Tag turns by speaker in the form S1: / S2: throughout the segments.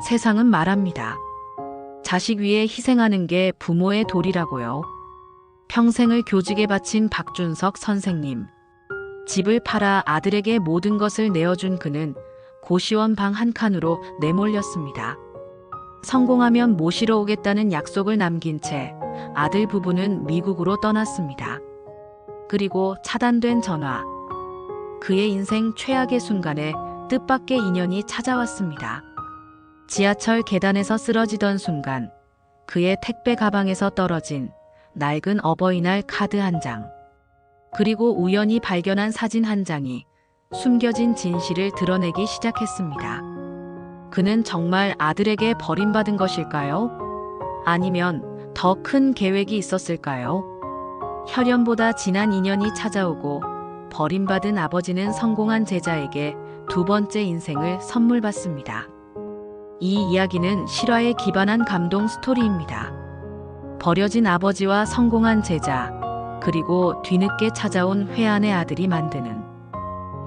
S1: 세상은 말합니다. 자식 위해 희생하는 게 부모의 도리라고요. 평생을 교직에 바친 박준석 선생님. 집을 팔아 아들에게 모든 것을 내어준 그는 고시원 방 한 칸으로 내몰렸습니다. 성공하면 모시러 오겠다는 약속을 남긴 채 아들 부부는 미국으로 떠났습니다. 그리고 차단된 전화. 그의 인생 최악의 순간에 뜻밖의 인연이 찾아왔습니다. 지하철 계단에서 쓰러지던 순간 그의 택배 가방에서 떨어진 낡은 어버이날 카드 한 장. 그리고 우연히 발견한 사진 한 장이 숨겨진 진실을 드러내기 시작했습니다. 그는 정말 아들에게 버림받은 것일까요? 아니면 더 큰 계획이 있었을까요? 혈연보다 진한 인연이 찾아오고 버림받은 아버지는 성공한 제자에게 두 번째 인생을 선물 받습니다. 이 이야기는 실화에 기반한 감동 스토리입니다. 버려진 아버지와 성공한 제자, 그리고 뒤늦게 찾아온 회한의 아들이 만드는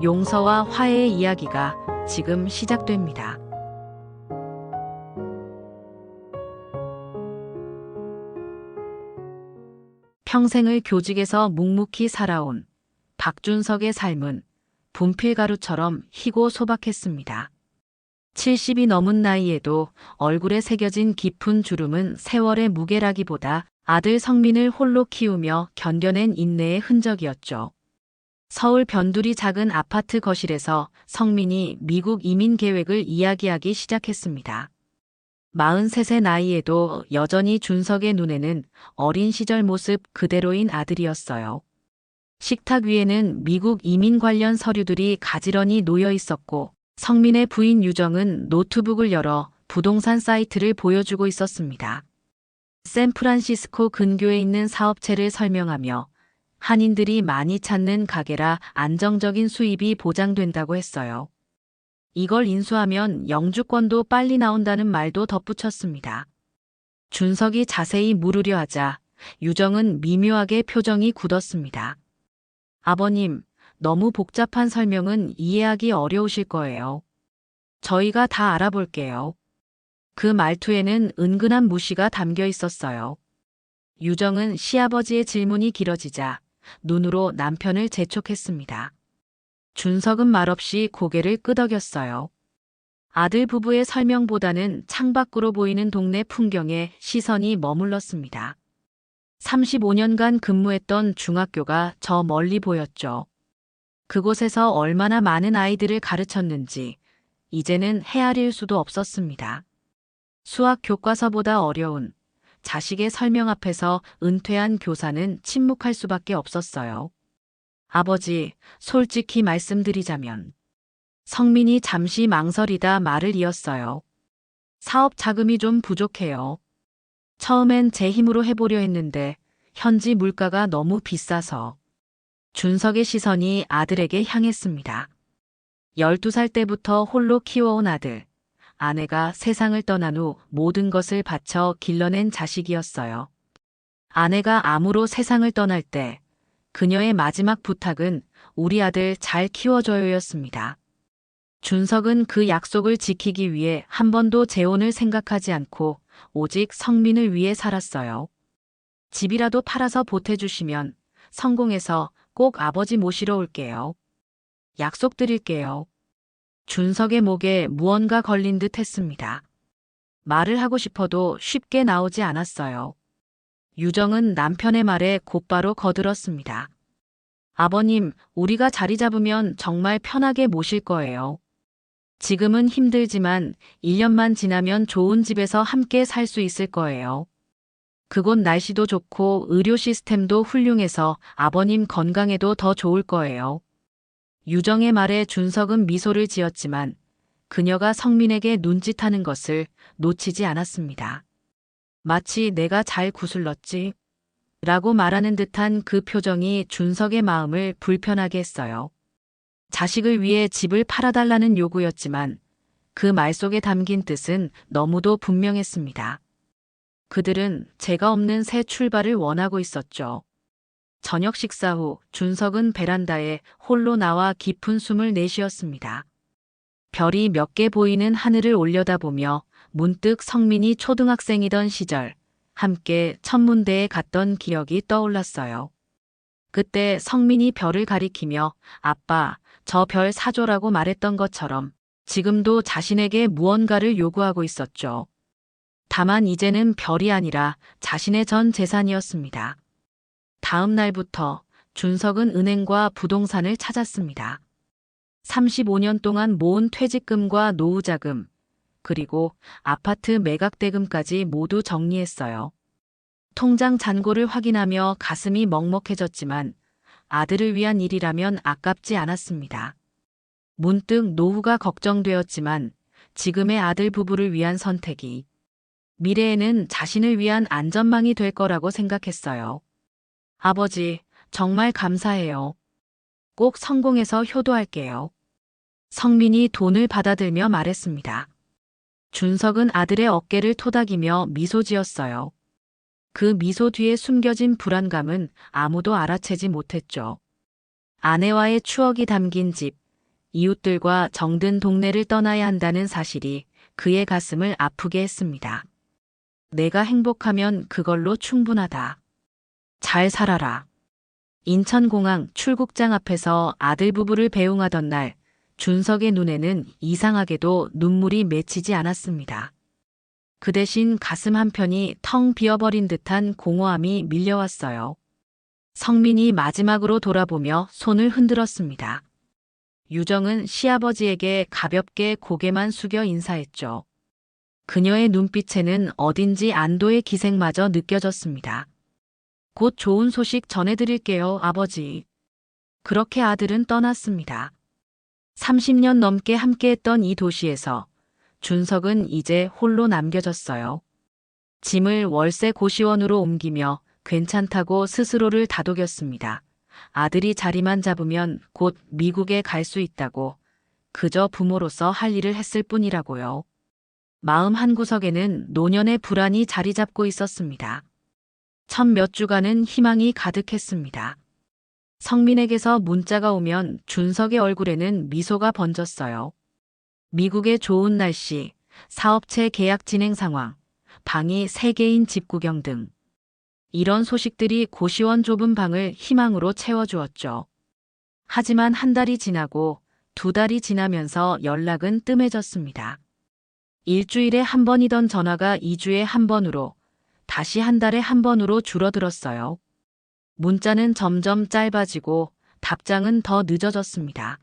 S1: 용서와 화해의 이야기가 지금 시작됩니다. 평생을 교직에서 묵묵히 살아온 박준석의 삶은 분필가루처럼 희고 소박했습니다. 70이 넘은 나이에도 얼굴에 새겨진 깊은 주름은 세월의 무게라기보다 아들 성민을 홀로 키우며 견뎌낸 인내의 흔적이었죠. 서울 변두리 작은 아파트 거실에서 성민이 미국 이민 계획을 이야기하기 시작했습니다. 43세 나이에도 여전히 준석의 눈에는 어린 시절 모습 그대로인 아들이었어요. 식탁 위에는 미국 이민 관련 서류들이 가지런히 놓여 있었고 성민의 부인 유정은 노트북을 열어 부동산 사이트를 보여주고 있었습니다. 샌프란시스코 근교에 있는 사업체를 설명하며 한인들이 많이 찾는 가게라 안정적인 수입이 보장된다고 했어요. 이걸 인수하면 영주권도 빨리 나온다는 말도 덧붙였습니다. 준석이 자세히 물으려 하자 유정은 미묘하게 표정이 굳었습니다. 아버님, 너무 복잡한 설명은 이해하기 어려우실 거예요. 저희가 다 알아볼게요. 그 말투에는 은근한 무시가 담겨 있었어요. 유정은 시아버지의 질문이 길어지자 눈으로 남편을 재촉했습니다. 준석은 말없이 고개를 끄덕였어요. 아들 부부의 설명보다는 창밖으로 보이는 동네 풍경에 시선이 머물렀습니다. 35년간 근무했던 중학교가 저 멀리 보였죠. 그곳에서 얼마나 많은 아이들을 가르쳤는지 이제는 헤아릴 수도 없었습니다. 수학 교과서보다 어려운 자식의 설명 앞에서 은퇴한 교사는 침묵할 수밖에 없었어요. 아버지, 솔직히 말씀드리자면. 성민이 잠시 망설이다 말을 이었어요. 사업 자금이 좀 부족해요. 처음엔 제 힘으로 해보려 했는데 현지 물가가 너무 비싸서. 준석의 시선이 아들에게 향했습니다. 12살 때부터 홀로 키워온 아들. 아내가 세상을 떠난 후 모든 것을 바쳐 길러낸 자식이었어요. 아내가 암으로 세상을 떠날 때 그녀의 마지막 부탁은 우리 아들 잘 키워줘요였습니다. 준석은 그 약속을 지키기 위해 한 번도 재혼을 생각하지 않고 오직 성민을 위해 살았어요. 집이라도 팔아서 보태주시면 성공해서 꼭 아버지 모시러 올게요. 약속드릴게요. 준석의 목에 무언가 걸린 듯 했습니다. 말을 하고 싶어도 쉽게 나오지 않았어요. 유정은 남편의 말에 곧바로 거들었습니다. 아버님, 우리가 자리 잡으면 정말 편하게 모실 거예요. 지금은 힘들지만 1년만 지나면 좋은 집에서 함께 살 수 있을 거예요. 그곳 날씨도 좋고 의료 시스템도 훌륭해서 아버님 건강에도 더 좋을 거예요. 유정의 말에 준석은 미소를 지었지만 그녀가 성민에게 눈짓하는 것을 놓치지 않았습니다. 마치 내가 잘 구슬렀지? 라고 말하는 듯한 그 표정이 준석의 마음을 불편하게 했어요. 자식을 위해 집을 팔아달라는 요구였지만 그 말 속에 담긴 뜻은 너무도 분명했습니다. 그들은 제가 없는 새 출발을 원하고 있었죠. 저녁 식사 후 준석은 베란다에 홀로 나와 깊은 숨을 내쉬었습니다. 별이 몇 개 보이는 하늘을 올려다보며 문득 성민이 초등학생이던 시절 함께 천문대에 갔던 기억이 떠올랐어요. 그때 성민이 별을 가리키며 아빠, 저 별 사줘라고 말했던 것처럼 지금도 자신에게 무언가를 요구하고 있었죠. 다만 이제는 별이 아니라 자신의 전 재산이었습니다. 다음 날부터 준석은 은행과 부동산을 찾았습니다. 35년 동안 모은 퇴직금과 노후자금, 그리고 아파트 매각대금까지 모두 정리했어요. 통장 잔고를 확인하며 가슴이 먹먹해졌지만 아들을 위한 일이라면 아깝지 않았습니다. 문득 노후가 걱정되었지만 지금의 아들 부부를 위한 선택이 미래에는 자신을 위한 안전망이 될 거라고 생각했어요. 아버지, 정말 감사해요. 꼭 성공해서 효도할게요. 성민이 돈을 받아들며 말했습니다. 준석은 아들의 어깨를 토닥이며 미소 지었어요. 그 미소 뒤에 숨겨진 불안감은 아무도 알아채지 못했죠. 아내와의 추억이 담긴 집, 이웃들과 정든 동네를 떠나야 한다는 사실이 그의 가슴을 아프게 했습니다. 내가 행복하면 그걸로 충분하다. 잘 살아라. 인천공항 출국장 앞에서 아들 부부를 배웅하던 날, 준석의 눈에는 이상하게도 눈물이 맺히지 않았습니다. 그 대신 가슴 한편이 텅 비어버린 듯한 공허함이 밀려왔어요. 성민이 마지막으로 돌아보며 손을 흔들었습니다. 유정은 시아버지에게 가볍게 고개만 숙여 인사했죠. 그녀의 눈빛에는 어딘지 안도의 기색마저 느껴졌습니다. 곧 좋은 소식 전해드릴게요, 아버지. 그렇게 아들은 떠났습니다. 30년 넘게 함께했던 이 도시에서 준석은 이제 홀로 남겨졌어요. 짐을 월세 고시원으로 옮기며 괜찮다고 스스로를 다독였습니다. 아들이 자리만 잡으면 곧 미국에 갈 수 있다고, 그저 부모로서 할 일을 했을 뿐이라고요. 마음 한구석에는 노년의 불안이 자리 잡고 있었습니다. 첫 몇 주간은 희망이 가득했습니다. 성민에게서 문자가 오면 준석의 얼굴에는 미소가 번졌어요. 미국의 좋은 날씨, 사업체 계약 진행 상황, 방이 3개인 집 구경 등. 이런 소식들이 고시원 좁은 방을 희망으로 채워주었죠. 하지만 한 달이 지나고 2달이 지나면서 연락은 뜸해졌습니다. 일주일에 한 번이던 전화가 2주에 한 번으로, 다시 한 달에 한 번으로 줄어들었어요. 문자는 점점 짧아지고 답장은 더 늦어졌습니다.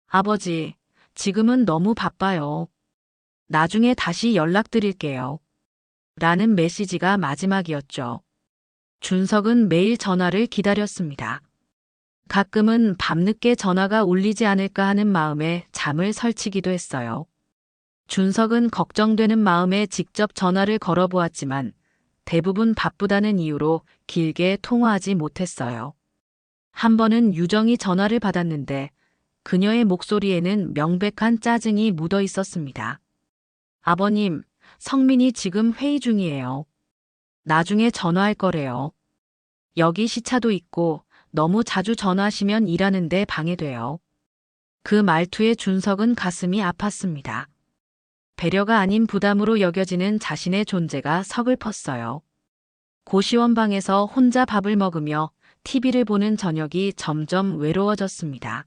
S1: 아버지, 지금은 너무 바빠요. 나중에 다시 연락드릴게요. 라는 메시지가 마지막이었죠. 준석은 매일 전화를 기다렸습니다. 가끔은 밤늦게 전화가 울리지 않을까 하는 마음에 잠을 설치기도 했어요. 준석은 걱정되는 마음에 직접 전화를 걸어보았지만 대부분 바쁘다는 이유로 길게 통화하지 못했어요. 한 번은 유정이 전화를 받았는데 그녀의 목소리에는 명백한 짜증이 묻어 있었습니다. 아버님, 성민이 지금 회의 중이에요. 나중에 전화할 거래요. 여기 시차도 있고 너무 자주 전화하시면 일하는데 방해돼요. 그 말투에 준석은 가슴이 아팠습니다. 배려가 아닌 부담으로 여겨지는 자신의 존재가 서글펐어요. 고시원 방에서 혼자 밥을 먹으며 TV를 보는 저녁이 점점 외로워졌습니다.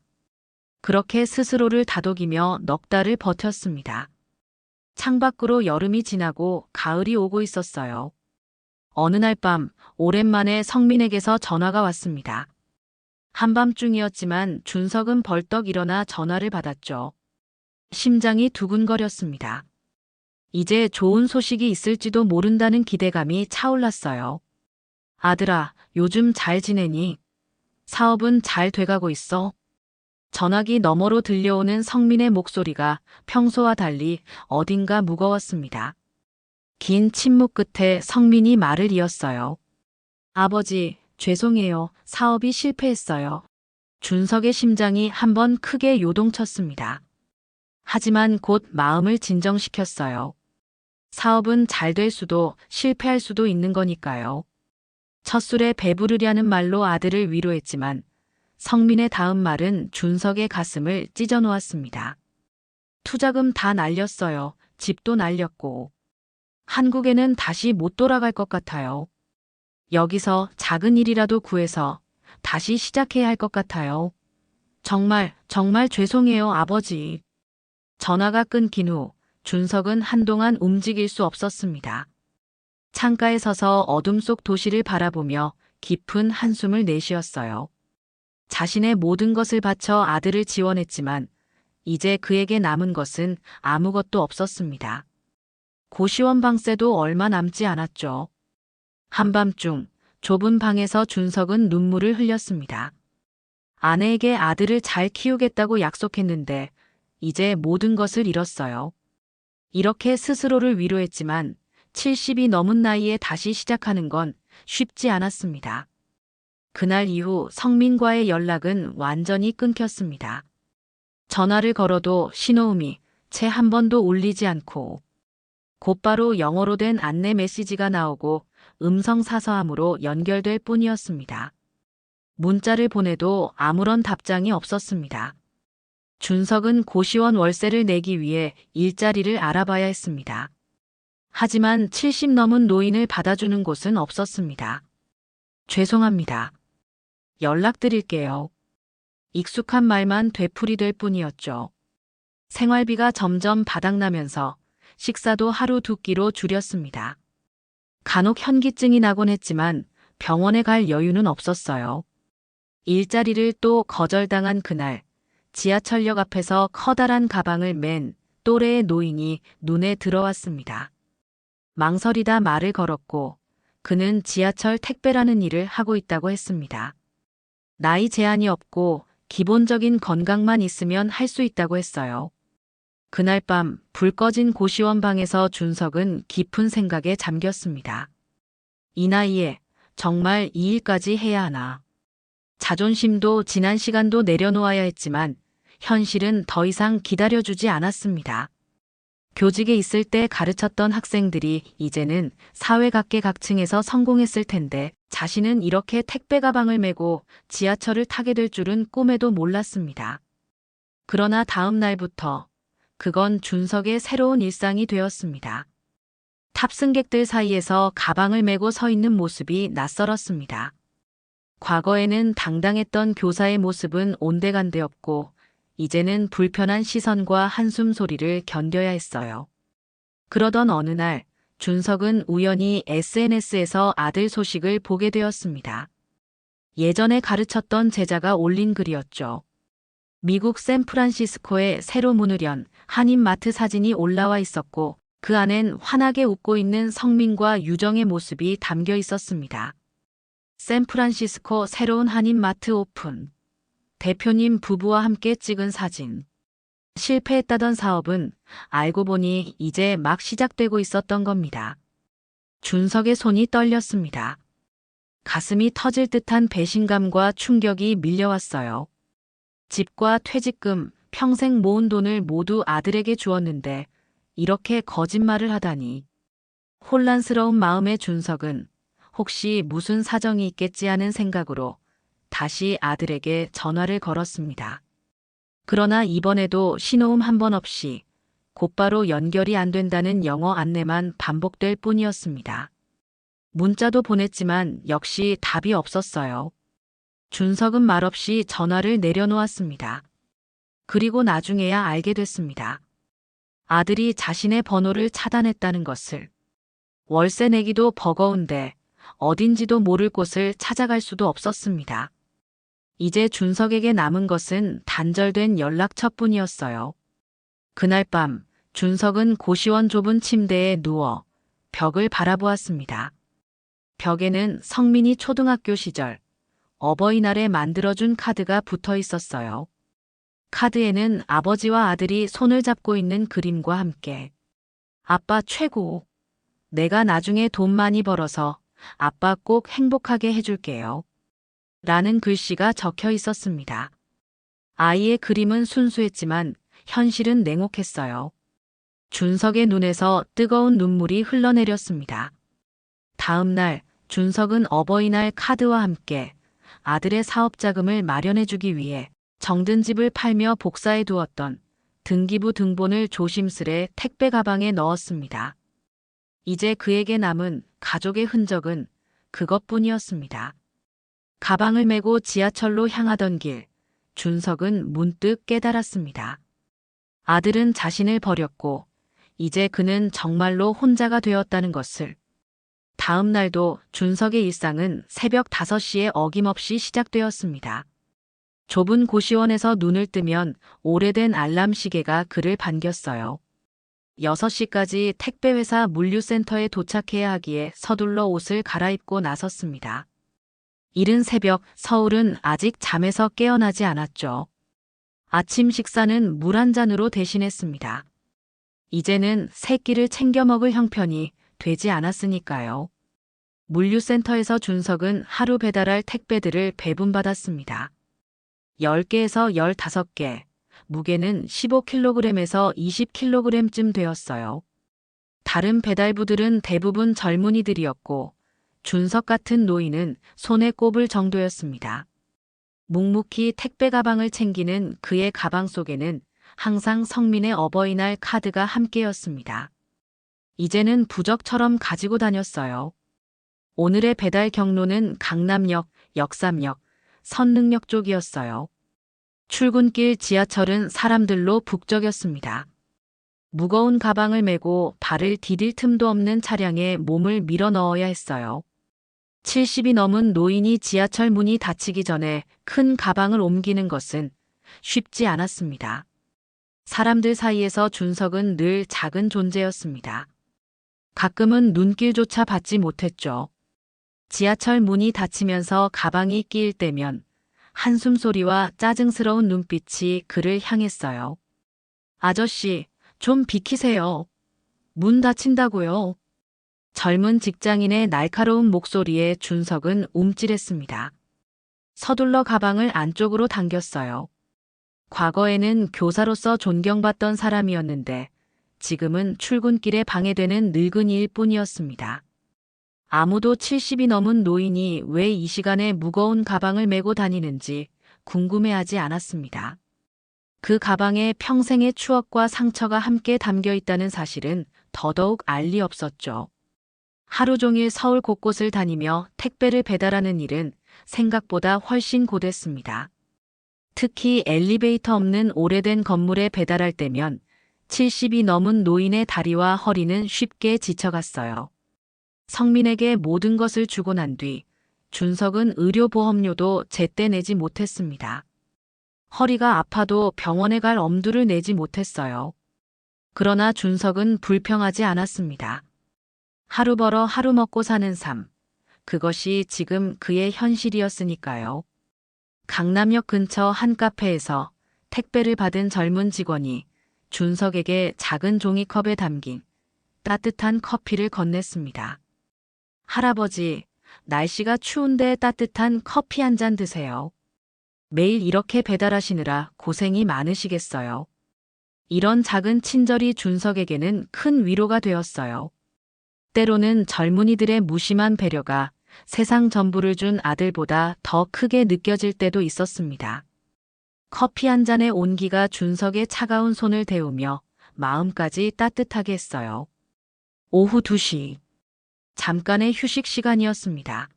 S1: 그렇게 스스로를 다독이며 넉 달을 버텼습니다. 창밖으로 여름이 지나고 가을이 오고 있었어요. 어느 날 밤 오랜만에 성민에게서 전화가 왔습니다. 한밤중이었지만 준석은 벌떡 일어나 전화를 받았죠. 심장이 두근거렸습니다. 이제 좋은 소식이 있을지도 모른다는 기대감이 차올랐어요. 아들아, 요즘 잘 지내니? 사업은 잘 돼가고 있어? 전화기 너머로 들려오는 성민의 목소리가 평소와 달리 어딘가 무거웠습니다. 긴 침묵 끝에 성민이 말을 이었어요. 아버지, 죄송해요. 사업이 실패했어요. 준석의 심장이 한번 크게 요동쳤습니다. 하지만 곧 마음을 진정시켰어요. 사업은 잘 될 수도 실패할 수도 있는 거니까요. 첫 술에 배부르려는 말로 아들을 위로했지만 성민의 다음 말은 준석의 가슴을 찢어 놓았습니다. 투자금 다 날렸어요. 집도 날렸고 한국에는 다시 못 돌아갈 것 같아요. 여기서 작은 일이라도 구해서 다시 시작해야 할 것 같아요. 정말 죄송해요, 아버지. 전화가 끊긴 후 준석은 한동안 움직일 수 없었습니다. 창가에 서서 어둠 속 도시를 바라보며 깊은 한숨을 내쉬었어요. 자신의 모든 것을 바쳐 아들을 지원했지만 이제 그에게 남은 것은 아무것도 없었습니다. 고시원 방세도 얼마 남지 않았죠. 한밤중 좁은 방에서 준석은 눈물을 흘렸습니다. 아내에게 아들을 잘 키우겠다고 약속했는데 이제 모든 것을 잃었어요. 이렇게 스스로를 위로했지만 70이 넘은 나이에 다시 시작하는 건 쉽지 않았습니다. 그날 이후 성민과의 연락은 완전히 끊겼습니다. 전화를 걸어도 신호음이 채 한 번도 울리지 않고 곧바로 영어로 된 안내 메시지가 나오고 음성 사서함으로 연결될 뿐이었습니다. 문자를 보내도 아무런 답장이 없었습니다. 준석은 고시원 월세를 내기 위해 일자리를 알아봐야 했습니다. 하지만 70 넘은 노인을 받아주는 곳은 없었습니다. 죄송합니다. 연락드릴게요. 익숙한 말만 되풀이될 뿐이었죠. 생활비가 점점 바닥나면서 식사도 하루 두 끼로 줄였습니다. 간혹 현기증이 나곤 했지만 병원에 갈 여유는 없었어요. 일자리를 또 거절당한 그날, 지하철역 앞에서 커다란 가방을 맨 또래의 노인이 눈에 들어왔습니다. 망설이다 말을 걸었고 그는 지하철 택배라는 일을 하고 있다고 했습니다. 나이 제한이 없고 기본적인 건강만 있으면 할 수 있다고 했어요. 그날 밤 불 꺼진 고시원 방에서 준석은 깊은 생각에 잠겼습니다. 이 나이에 정말 이 일까지 해야 하나. 자존심도 지난 시간도 내려놓아야 했지만 현실은 더 이상 기다려주지 않았습니다. 교직에 있을 때 가르쳤던 학생들이 이제는 사회 각계각층에서 성공했을 텐데 자신은 이렇게 택배 가방을 메고 지하철을 타게 될 줄은 꿈에도 몰랐습니다. 그러나 다음 날부터 그건 준석의 새로운 일상이 되었습니다. 탑승객들 사이에서 가방을 메고 서 있는 모습이 낯설었습니다. 과거에는 당당했던 교사의 모습은 온데간데 없고 이제는 불편한 시선과 한숨 소리를 견뎌야 했어요. 그러던 어느 날 준석은 우연히 SNS에서 아들 소식을 보게 되었습니다. 예전에 가르쳤던 제자가 올린 글이었죠. 미국 샌프란시스코에 새로 문을 연 한인마트 사진이 올라와 있었고 그 안엔 환하게 웃고 있는 성민과 유정의 모습이 담겨 있었습니다. 샌프란시스코 새로운 한인마트 오픈. 대표님 부부와 함께 찍은 사진. 실패했다던 사업은 알고 보니 이제 막 시작되고 있었던 겁니다. 준석의 손이 떨렸습니다. 가슴이 터질 듯한 배신감과 충격이 밀려왔어요. 집과 퇴직금, 평생 모은 돈을 모두 아들에게 주었는데 이렇게 거짓말을 하다니. 혼란스러운 마음의 준석은 혹시 무슨 사정이 있겠지 하는 생각으로 다시 아들에게 전화를 걸었습니다. 그러나 이번에도 신호음 한 번 없이 곧바로 연결이 안 된다는 영어 안내만 반복될 뿐이었습니다. 문자도 보냈지만 역시 답이 없었어요. 준석은 말없이 전화를 내려놓았습니다. 그리고 나중에야 알게 됐습니다. 아들이 자신의 번호를 차단했다는 것을. 월세 내기도 버거운데 어딘지도 모를 곳을 찾아갈 수도 없었습니다. 이제 준석에게 남은 것은 단절된 연락처뿐이었어요. 그날 밤 준석은 고시원 좁은 침대에 누워 벽을 바라보았습니다. 벽에는 성민이 초등학교 시절 어버이날에 만들어준 카드가 붙어 있었어요. 카드에는 아버지와 아들이 손을 잡고 있는 그림과 함께 아빠 최고. 내가 나중에 돈 많이 벌어서 아빠 꼭 행복하게 해줄게요. 라는 글씨가 적혀 있었습니다. 아이의 그림은 순수했지만 현실은 냉혹했어요. 준석의 눈에서 뜨거운 눈물이 흘러내렸습니다. 다음 날 준석은 어버이날 카드와 함께 아들의 사업 자금을 마련해주기 위해 정든 집을 팔며 복사해 두었던 등기부 등본을 조심스레 택배 가방에 넣었습니다. 이제 그에게 남은 가족의 흔적은 그것뿐이었습니다. 가방을 메고 지하철로 향하던 길, 준석은 문득 깨달았습니다. 아들은 자신을 버렸고 이제 그는 정말로 혼자가 되었다는 것을. 다음 날도 준석의 일상은 새벽 5시에 어김없이 시작되었습니다. 좁은 고시원에서 눈을 뜨면 오래된 알람 시계가 그를 반겼어요. 6시까지 택배회사 물류센터에 도착해야 하기에 서둘러 옷을 갈아입고 나섰습니다. 이른 새벽 서울은 아직 잠에서 깨어나지 않았죠. 아침 식사는 물 한 잔으로 대신했습니다. 이제는 세 끼를 챙겨 먹을 형편이 되지 않았으니까요. 물류센터에서 준석은 하루 배달할 택배들을 배분받았습니다. 10개에서 15개, 무게는 15kg에서 20kg쯤 되었어요. 다른 배달부들은 대부분 젊은이들이었고 준석 같은 노인은 손에 꼽을 정도였습니다. 묵묵히 택배 가방을 챙기는 그의 가방 속에는 항상 성민의 어버이날 카드가 함께였습니다. 이제는 부적처럼 가지고 다녔어요. 오늘의 배달 경로는 강남역, 역삼역, 선릉역 쪽이었어요. 출근길 지하철은 사람들로 북적였습니다. 무거운 가방을 메고 발을 디딜 틈도 없는 차량에 몸을 밀어 넣어야 했어요. 70이 넘은 노인이 지하철 문이 닫히기 전에 큰 가방을 옮기는 것은 쉽지 않았습니다. 사람들 사이에서 준석은 늘 작은 존재였습니다. 가끔은 눈길조차 받지 못했죠. 지하철 문이 닫히면서 가방이 끼일 때면 한숨 소리와 짜증스러운 눈빛이 그를 향했어요. 아저씨, 좀 비키세요. 문 닫힌다고요. 젊은 직장인의 날카로운 목소리에 준석은 움찔했습니다. 서둘러 가방을 안쪽으로 당겼어요. 과거에는 교사로서 존경받던 사람이었는데 지금은 출근길에 방해되는 늙은이일 뿐이었습니다. 아무도 70이 넘은 노인이 왜 이 시간에 무거운 가방을 메고 다니는지 궁금해하지 않았습니다. 그 가방에 평생의 추억과 상처가 함께 담겨 있다는 사실은 더더욱 알리 없었죠. 하루 종일 서울 곳곳을 다니며 택배를 배달하는 일은 생각보다 훨씬 고됐습니다. 특히 엘리베이터 없는 오래된 건물에 배달할 때면 70이 넘은 노인의 다리와 허리는 쉽게 지쳐갔어요. 성민에게 모든 것을 주고 난 뒤 준석은 의료보험료도 제때 내지 못했습니다. 허리가 아파도 병원에 갈 엄두를 내지 못했어요. 그러나 준석은 불평하지 않았습니다. 하루 벌어 하루 먹고 사는 삶, 그것이 지금 그의 현실이었으니까요. 강남역 근처 한 카페에서 택배를 받은 젊은 직원이 준석에게 작은 종이컵에 담긴 따뜻한 커피를 건넸습니다. 할아버지, 날씨가 추운데 따뜻한 커피 한 잔 드세요. 매일 이렇게 배달하시느라 고생이 많으시겠어요. 이런 작은 친절이 준석에게는 큰 위로가 되었어요. 때로는 젊은이들의 무심한 배려가 세상 전부를 준 아들보다 더 크게 느껴질 때도 있었습니다. 커피 한 잔의 온기가 준석의 차가운 손을 데우며 마음까지 따뜻하게 했어요. 오후 2시. 잠깐의 휴식 시간이었습니다.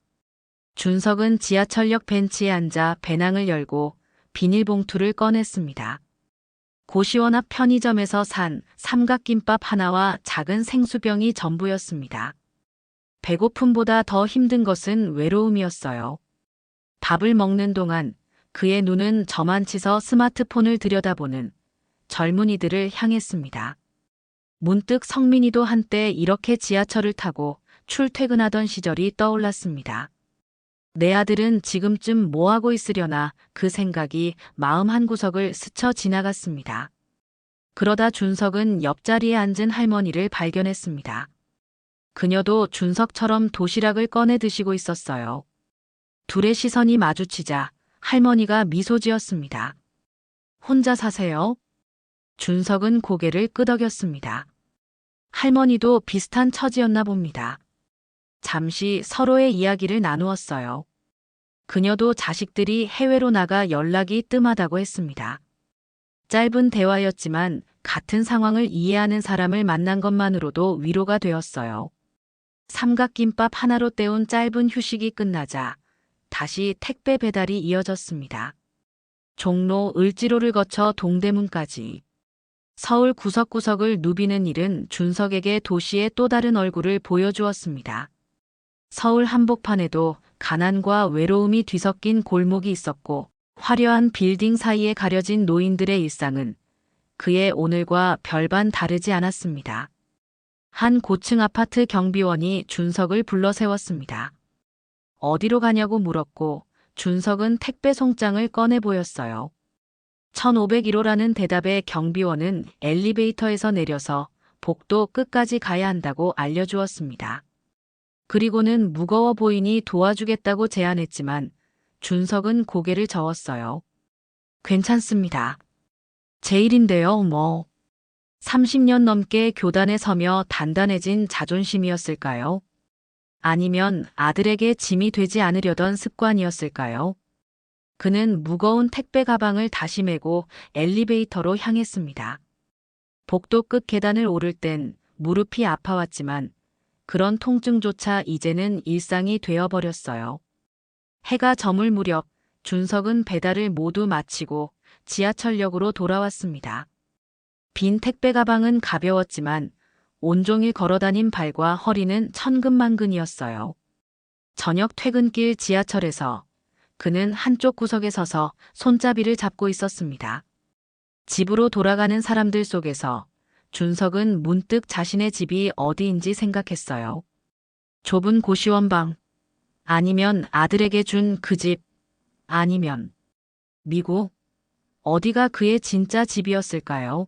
S1: 준석은 지하철역 벤치에 앉아 배낭을 열고 비닐봉투를 꺼냈습니다. 고시원 앞 편의점에서 산 삼각김밥 하나와 작은 생수병이 전부였습니다. 배고픔보다 더 힘든 것은 외로움이었어요. 밥을 먹는 동안 그의 눈은 저만치서 스마트폰을 들여다보는 젊은이들을 향했습니다. 문득 성민이도 한때 이렇게 지하철을 타고 출퇴근하던 시절이 떠올랐습니다. 내 아들은 지금쯤 뭐하고 있으려나 그 생각이 마음 한구석을 스쳐 지나갔습니다. 그러다 준석은 옆자리에 앉은 할머니를 발견했습니다. 그녀도 준석처럼 도시락을 꺼내 드시고 있었어요. 둘의 시선이 마주치자 할머니가 미소 지었습니다. 혼자 사세요? 준석은 고개를 끄덕였습니다. 할머니도 비슷한 처지였나 봅니다. 잠시 서로의 이야기를 나누었어요. 그녀도 자식들이 해외로 나가 연락이 뜸하다고 했습니다. 짧은 대화였지만 같은 상황을 이해하는 사람을 만난 것만으로도 위로가 되었어요. 삼각김밥 하나로 때운 짧은 휴식이 끝나자 다시 택배 배달이 이어졌습니다. 종로, 을지로를 거쳐 동대문까지. 서울 구석구석을 누비는 일은 준석에게 도시의 또 다른 얼굴을 보여주었습니다. 서울 한복판에도 가난과 외로움이 뒤섞인 골목이 있었고 화려한 빌딩 사이에 가려진 노인들의 일상은 그의 오늘과 별반 다르지 않았습니다. 한 고층 아파트 경비원이 준석을 불러 세웠습니다. 어디로 가냐고 물었고 준석은 택배 송장을 꺼내 보였어요. 1501호라는 대답에 경비원은 엘리베이터에서 내려서 복도 끝까지 가야 한다고 알려주었습니다. 그리고는 무거워 보이니 도와주겠다고 제안했지만 준석은 고개를 저었어요. 괜찮습니다. 제 일인데요, 뭐. 30년 넘게 교단에 서며 단단해진 자존심이었을까요? 아니면 아들에게 짐이 되지 않으려던 습관이었을까요? 그는 무거운 택배 가방을 다시 메고 엘리베이터로 향했습니다. 복도 끝 계단을 오를 땐 무릎이 아파왔지만 그런 통증조차 이제는 일상이 되어버렸어요. 해가 저물 무렵 준석은 배달을 모두 마치고 지하철역으로 돌아왔습니다. 빈 택배 가방은 가벼웠지만 온종일 걸어다닌 발과 허리는 천근만근이었어요. 저녁 퇴근길 지하철에서 그는 한쪽 구석에 서서 손잡이를 잡고 있었습니다. 집으로 돌아가는 사람들 속에서 준석은 문득 자신의 집이 어디인지 생각했어요. 좁은 고시원방, 아니면 아들에게 준 그 집, 아니면 미국, 어디가 그의 진짜 집이었을까요?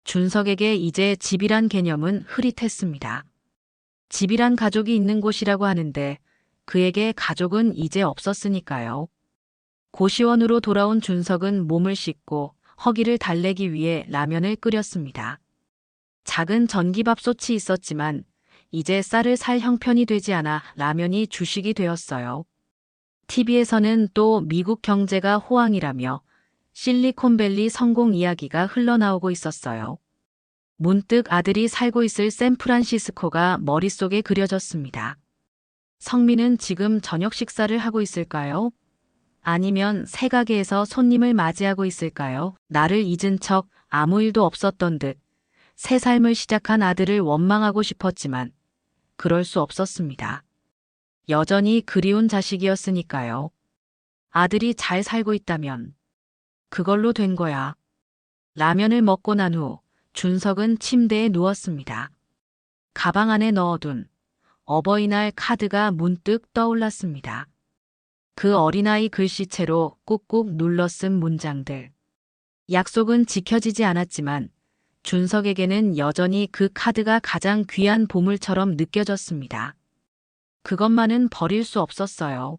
S1: 준석에게 이제 집이란 개념은 흐릿했습니다. 집이란 가족이 있는 곳이라고 하는데 그에게 가족은 이제 없었으니까요. 고시원으로 돌아온 준석은 몸을 씻고 허기를 달래기 위해 라면을 끓였습니다. 작은 전기밥솥이 있었지만 이제 쌀을 살 형편이 되지 않아 라면이 주식이 되었어요. TV에서는 또 미국 경제가 호황이라며 실리콘밸리 성공 이야기가 흘러나오고 있었어요. 문득 아들이 살고 있을 샌프란시스코가 머릿속에 그려졌습니다. 성민은 지금 저녁 식사를 하고 있을까요? 아니면 새 가게에서 손님을 맞이하고 있을까요? 나를 잊은 척 아무 일도 없었던 듯 새 삶을 시작한 아들을 원망하고 싶었지만 그럴 수 없었습니다. 여전히 그리운 자식이었으니까요. 아들이 잘 살고 있다면 그걸로 된 거야. 라면을 먹고 난 후 준석은 침대에 누웠습니다. 가방 안에 넣어둔 어버이날 카드가 문득 떠올랐습니다. 그 어린아이 글씨체로 꾹꾹 눌러 쓴 문장들. 약속은 지켜지지 않았지만 준석에게는 여전히 그 카드가 가장 귀한 보물처럼 느껴졌습니다. 그것만은 버릴 수 없었어요.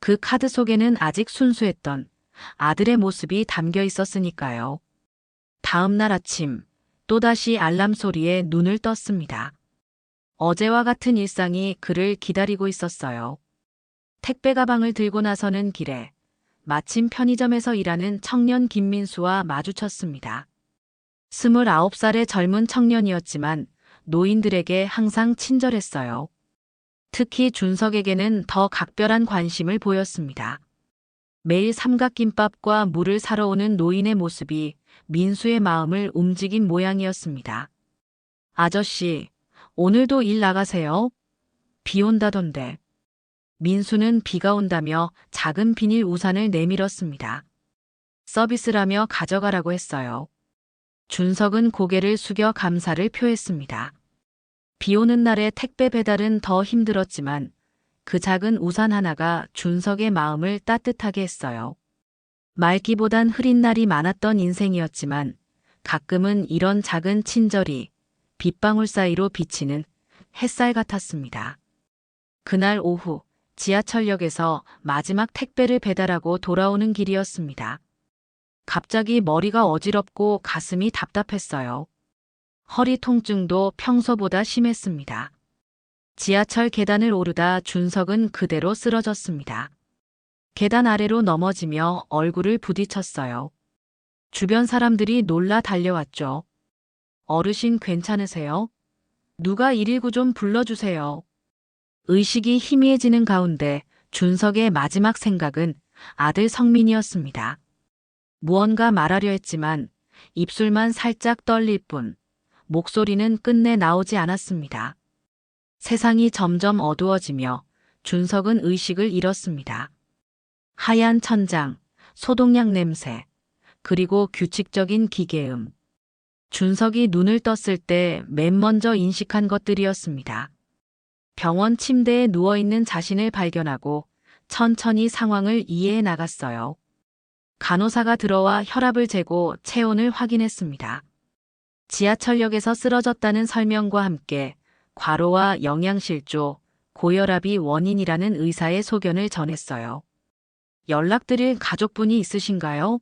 S1: 그 카드 속에는 아직 순수했던 아들의 모습이 담겨 있었으니까요. 다음 날 아침 또다시 알람 소리에 눈을 떴습니다. 어제와 같은 일상이 그를 기다리고 있었어요. 택배 가방을 들고 나서는 길에 마침 편의점에서 일하는 청년 김민수와 마주쳤습니다. 29살의 젊은 청년이었지만 노인들에게 항상 친절했어요. 특히 준석에게는 더 각별한 관심을 보였습니다. 매일 삼각김밥과 물을 사러 오는 노인의 모습이 민수의 마음을 움직인 모양이었습니다. 아저씨, 오늘도 일 나가세요? 비 온다던데. 민수는 비가 온다며 작은 비닐 우산을 내밀었습니다. 서비스라며 가져가라고 했어요. 준석은 고개를 숙여 감사를 표했습니다. 비 오는 날의 택배 배달은 더 힘들었지만 그 작은 우산 하나가 준석의 마음을 따뜻하게 했어요. 맑기보단 흐린 날이 많았던 인생이었지만 가끔은 이런 작은 친절이 빗방울 사이로 비치는 햇살 같았습니다. 그날 오후 지하철역에서 마지막 택배를 배달하고 돌아오는 길이었습니다. 갑자기 머리가 어지럽고 가슴이 답답했어요. 허리 통증도 평소보다 심했습니다. 지하철 계단을 오르다 준석은 그대로 쓰러졌습니다. 계단 아래로 넘어지며 얼굴을 부딪혔어요. 주변 사람들이 놀라 달려왔죠. 어르신 괜찮으세요? 누가 119 좀 불러주세요. 의식이 희미해지는 가운데 준석의 마지막 생각은 아들 성민이었습니다. 무언가 말하려 했지만 입술만 살짝 떨릴 뿐 목소리는 끝내 나오지 않았습니다. 세상이 점점 어두워지며 준석은 의식을 잃었습니다. 하얀 천장, 소독약 냄새, 그리고 규칙적인 기계음. 준석이 눈을 떴을 때 맨 먼저 인식한 것들이었습니다. 병원 침대에 누워있는 자신을 발견하고 천천히 상황을 이해해 나갔어요. 간호사가 들어와 혈압을 재고 체온을 확인했습니다. 지하철역에서 쓰러졌다는 설명과 함께 과로와 영양실조, 고혈압이 원인이라는 의사의 소견을 전했어요. 연락드릴 가족분이 있으신가요?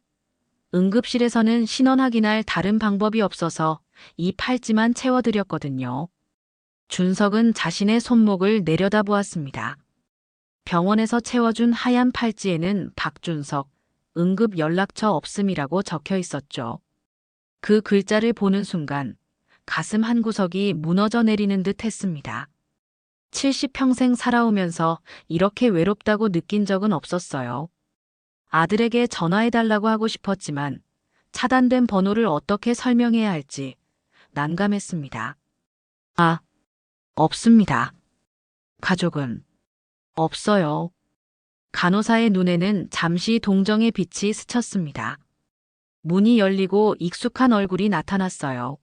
S1: 응급실에서는 신원 확인할 다른 방법이 없어서 이 팔찌만 채워드렸거든요. 준석은 자신의 손목을 내려다보았습니다. 병원에서 채워준 하얀 팔찌에는 박준석, 응급 연락처 없음이라고 적혀 있었죠. 그 글자를 보는 순간 가슴 한 구석이 무너져 내리는 듯 했습니다. 70평생 살아오면서 이렇게 외롭다고 느낀 적은 없었어요. 아들에게 전화해달라고 하고 싶었지만 차단된 번호를 어떻게 설명해야 할지 난감했습니다. 없습니다. 가족은 없어요. 간호사의 눈에는 잠시 동정의 빛이 스쳤습니다. 문이 열리고 익숙한 얼굴이 나타났어요.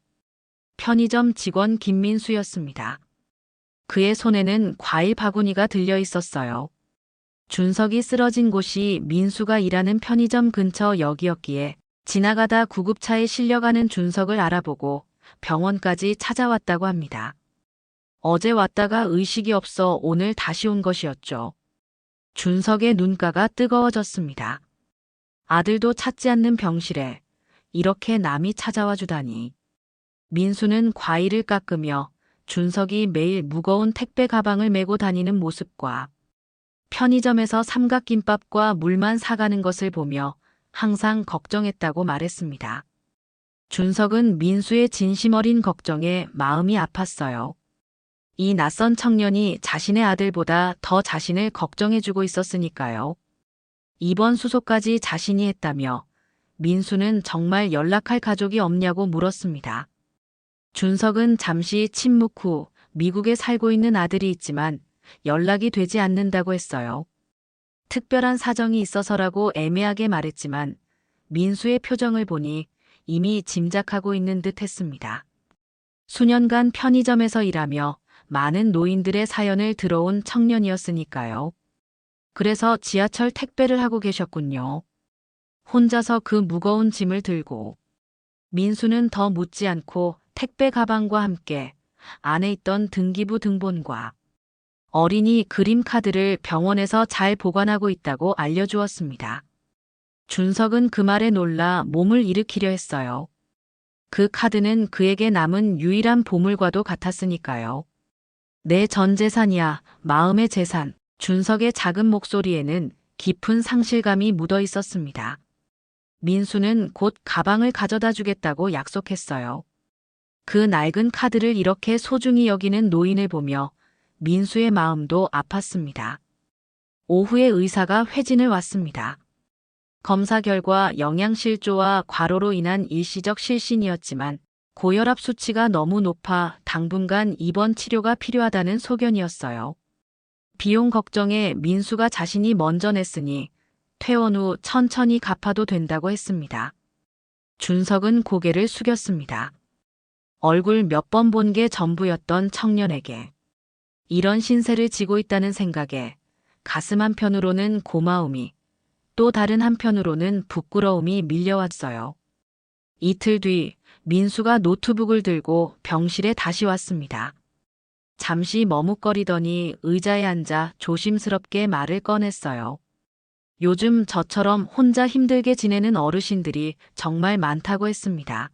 S1: 편의점 직원 김민수였습니다. 그의 손에는 과일 바구니가 들려 있었어요. 준석이 쓰러진 곳이 민수가 일하는 편의점 근처 역이었기에 지나가다 구급차에 실려가는 준석을 알아보고 병원까지 찾아왔다고 합니다. 어제 왔다가 의식이 없어 오늘 다시 온 것이었죠. 준석의 눈가가 뜨거워졌습니다. 아들도 찾지 않는 병실에 이렇게 남이 찾아와 주다니. 민수는 과일을 깎으며 준석이 매일 무거운 택배 가방을 메고 다니는 모습과 편의점에서 삼각김밥과 물만 사가는 것을 보며 항상 걱정했다고 말했습니다. 준석은 민수의 진심 어린 걱정에 마음이 아팠어요. 이 낯선 청년이 자신의 아들보다 더 자신을 걱정해주고 있었으니까요. 이번 수소까지 자신이 했다며 민수는 정말 연락할 가족이 없냐고 물었습니다. 준석은 잠시 침묵 후 미국에 살고 있는 아들이 있지만 연락이 되지 않는다고 했어요. 특별한 사정이 있어서라고 애매하게 말했지만 민수의 표정을 보니 이미 짐작하고 있는 듯 했습니다. 수년간 편의점에서 일하며 많은 노인들의 사연을 들어온 청년이었으니까요. 그래서 지하철 택배를 하고 계셨군요. 혼자서 그 무거운 짐을 들고. 민수는 더 묻지 않고 택배 가방과 함께 안에 있던 등기부 등본과 어린이 그림 카드를 병원에서 잘 보관하고 있다고 알려주었습니다. 준석은 그 말에 놀라 몸을 일으키려 했어요. 그 카드는 그에게 남은 유일한 보물과도 같았으니까요. 내 전 재산이야, 마음의 재산. 준석의 작은 목소리에는 깊은 상실감이 묻어 있었습니다. 민수는 곧 가방을 가져다 주겠다고 약속했어요. 그 낡은 카드를 이렇게 소중히 여기는 노인을 보며 민수의 마음도 아팠습니다. 오후에 의사가 회진을 왔습니다. 검사 결과 영양실조와 과로로 인한 일시적 실신이었지만 고혈압 수치가 너무 높아 당분간 입원 치료가 필요하다는 소견이었어요. 비용 걱정에 민수가 자신이 먼저 냈으니 퇴원 후 천천히 갚아도 된다고 했습니다. 준석은 고개를 숙였습니다. 얼굴 몇 번 본 게 전부였던 청년에게 이런 신세를 지고 있다는 생각에 가슴 한편으로는 고마움이 또 다른 한편으로는 부끄러움이 밀려왔어요. 이틀 뒤 민수가 노트북을 들고 병실에 다시 왔습니다. 잠시 머뭇거리더니 의자에 앉아 조심스럽게 말을 꺼냈어요. 요즘 저처럼 혼자 힘들게 지내는 어르신들이 정말 많다고 했습니다.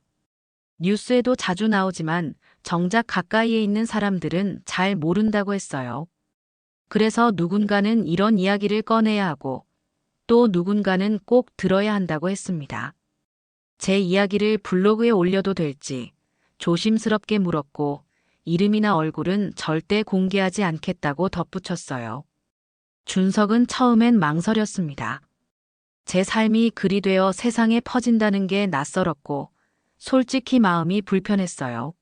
S1: 뉴스에도 자주 나오지만 정작 가까이에 있는 사람들은 잘 모른다고 했어요. 그래서 누군가는 이런 이야기를 꺼내야 하고 또 누군가는 꼭 들어야 한다고 했습니다. 제 이야기를 블로그에 올려도 될지 조심스럽게 물었고 이름이나 얼굴은 절대 공개하지 않겠다고 덧붙였어요. 준석은 처음엔 망설였습니다. 제 삶이 글이 되어 세상에 퍼진다는 게 낯설었고 솔직히 마음이 불편했어요.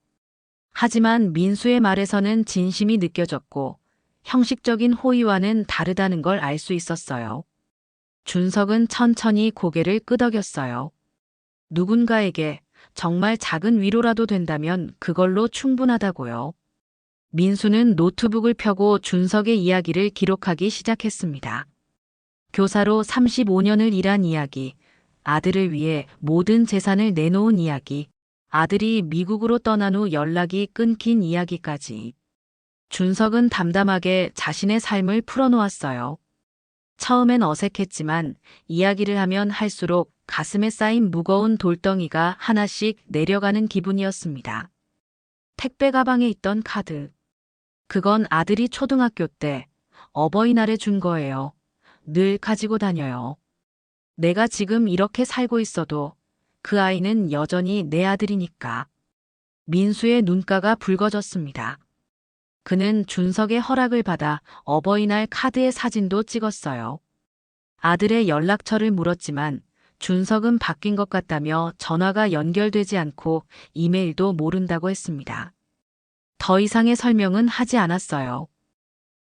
S1: 하지만 민수의 말에서는 진심이 느껴졌고 형식적인 호의와는 다르다는 걸 알 수 있었어요. 준석은 천천히 고개를 끄덕였어요. 누군가에게 정말 작은 위로라도 된다면 그걸로 충분하다고요. 민수는 노트북을 펴고 준석의 이야기를 기록하기 시작했습니다. 교사로 35년을 일한 이야기, 아들을 위해 모든 재산을 내놓은 이야기, 아들이 미국으로 떠난 후 연락이 끊긴 이야기까지. 준석은 담담하게 자신의 삶을 풀어놓았어요. 처음엔 어색했지만 이야기를 하면 할수록 가슴에 쌓인 무거운 돌덩이가 하나씩 내려가는 기분이었습니다. 택배 가방에 있던 카드. 그건 아들이 초등학교 때 어버이날에 준 거예요. 늘 가지고 다녀요. 내가 지금 이렇게 살고 있어도 그 아이는 여전히 내 아들이니까. 민수의 눈가가 붉어졌습니다. 그는 준석의 허락을 받아 어버이날 카드의 사진도 찍었어요. 아들의 연락처를 물었지만 준석은 바뀐 것 같다며 전화가 연결되지 않고 이메일도 모른다고 했습니다. 더 이상의 설명은 하지 않았어요.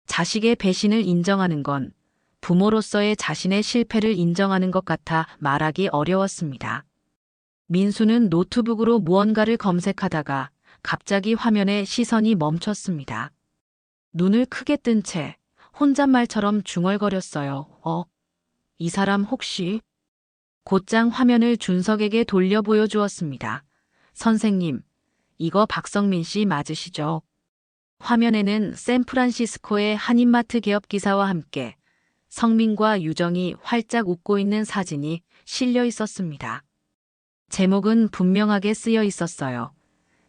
S1: 자식의 배신을 인정하는 건 부모로서의 자신의 실패를 인정하는 것 같아 말하기 어려웠습니다. 민수는 노트북으로 무언가를 검색하다가 갑자기 화면에 시선이 멈췄습니다. 눈을 크게 뜬 채 혼잣말처럼 중얼거렸어요. 이 사람 혹시? 곧장 화면을 준석에게 돌려 보여주었습니다. 선생님, 이거 박성민 씨 맞으시죠? 화면에는 샌프란시스코의 한인마트 개업 기사와 함께 성민과 유정이 활짝 웃고 있는 사진이 실려 있었습니다. 제목은 분명하게 쓰여 있었어요.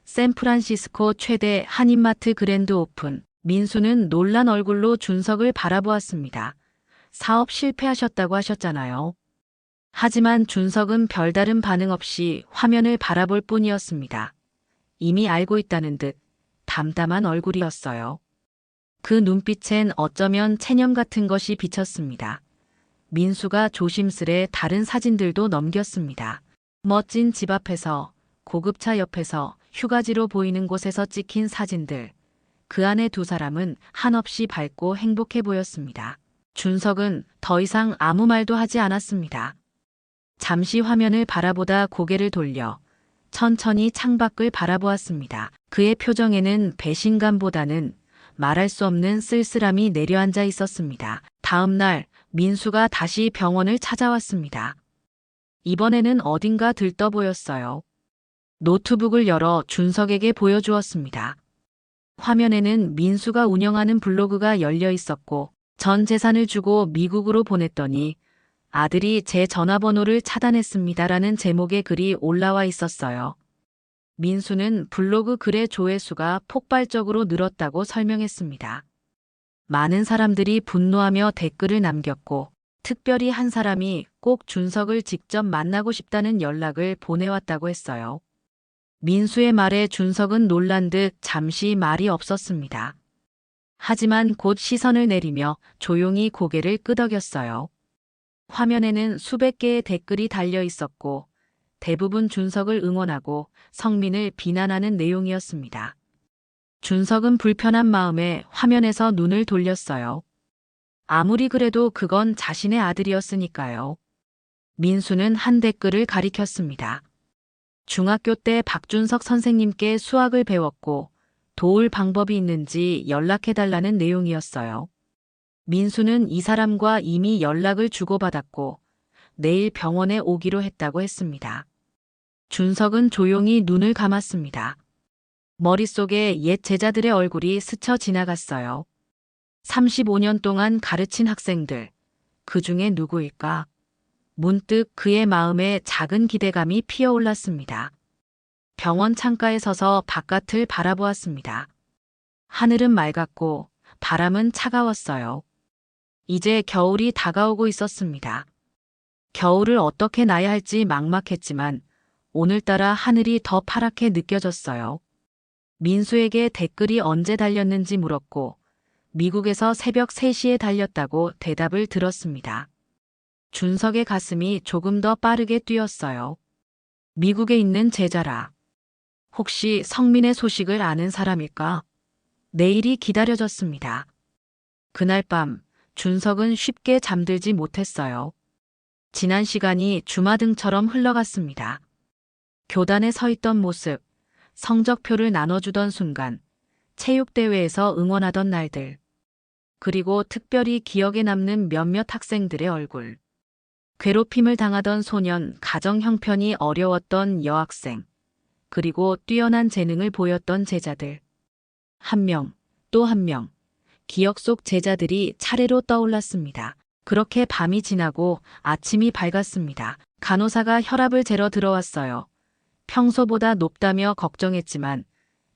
S1: 샌프란시스코 최대 한인마트 그랜드 오픈. 민수는 놀란 얼굴로 준석을 바라보았습니다. 사업 실패하셨다고 하셨잖아요. 하지만 준석은 별다른 반응 없이 화면을 바라볼 뿐이었습니다. 이미 알고 있다는 듯 담담한 얼굴이었어요. 그 눈빛엔 어쩌면 체념 같은 것이 비쳤습니다. 민수가 조심스레 다른 사진들도 넘겼습니다. 멋진 집 앞에서, 고급차 옆에서, 휴가지로 보이는 곳에서 찍힌 사진들. 그 안에 두 사람은 한없이 밝고 행복해 보였습니다. 준석은 더 이상 아무 말도 하지 않았습니다. 잠시 화면을 바라보다 고개를 돌려 천천히 창밖을 바라보았습니다. 그의 표정에는 배신감보다는 말할 수 없는 쓸쓸함이 내려앉아 있었습니다. 다음 날 민수가 다시 병원을 찾아왔습니다. 이번에는 어딘가 들떠 보였어요. 노트북을 열어 준석에게 보여주었습니다. 화면에는 민수가 운영하는 블로그가 열려 있었고 전 재산을 주고 미국으로 보냈더니 아들이 제 전화번호를 차단했습니다라는 제목의 글이 올라와 있었어요. 민수는 블로그 글의 조회수가 폭발적으로 늘었다고 설명했습니다. 많은 사람들이 분노하며 댓글을 남겼고 특별히 한 사람이 꼭 준석을 직접 만나고 싶다는 연락을 보내왔다고 했어요. 민수의 말에 준석은 놀란 듯 잠시 말이 없었습니다. 하지만 곧 시선을 내리며 조용히 고개를 끄덕였어요. 화면에는 수백 개의 댓글이 달려 있었고 대부분 준석을 응원하고 성민을 비난하는 내용이었습니다. 준석은 불편한 마음에 화면에서 눈을 돌렸어요. 아무리 그래도 그건 자신의 아들이었으니까요. 민수는 한 댓글을 가리켰습니다. 중학교 때 박준석 선생님께 수학을 배웠고 도울 방법이 있는지 연락해달라는 내용이었어요. 민수는 이 사람과 이미 연락을 주고받았고 내일 병원에 오기로 했다고 했습니다. 준석은 조용히 눈을 감았습니다. 머릿속에 옛 제자들의 얼굴이 스쳐 지나갔어요. 35년 동안 가르친 학생들, 그 중에 누구일까? 문득 그의 마음에 작은 기대감이 피어올랐습니다. 병원 창가에 서서 바깥을 바라보았습니다. 하늘은 맑았고 바람은 차가웠어요. 이제 겨울이 다가오고 있었습니다. 겨울을 어떻게 나야 할지 막막했지만 오늘따라 하늘이 더 파랗게 느껴졌어요. 민수에게 댓글이 언제 달렸는지 물었고 미국에서 새벽 3시에 달렸다고 대답을 들었습니다. 준석의 가슴이 조금 더 빠르게 뛰었어요. 미국에 있는 제자라. 혹시 성민의 소식을 아는 사람일까? 내일이 기다려졌습니다. 그날 밤 준석은 쉽게 잠들지 못했어요. 지난 시간이 주마등처럼 흘러갔습니다. 교단에 서 있던 모습, 성적표를 나눠주던 순간, 체육대회에서 응원하던 날들, 그리고 특별히 기억에 남는 몇몇 학생들의 얼굴. 괴롭힘을 당하던 소년, 가정 형편이 어려웠던 여학생, 그리고 뛰어난 재능을 보였던 제자들. 한 명, 또 한 명, 기억 속 제자들이 차례로 떠올랐습니다. 그렇게 밤이 지나고 아침이 밝았습니다. 간호사가 혈압을 재러 들어왔어요. 평소보다 높다며 걱정했지만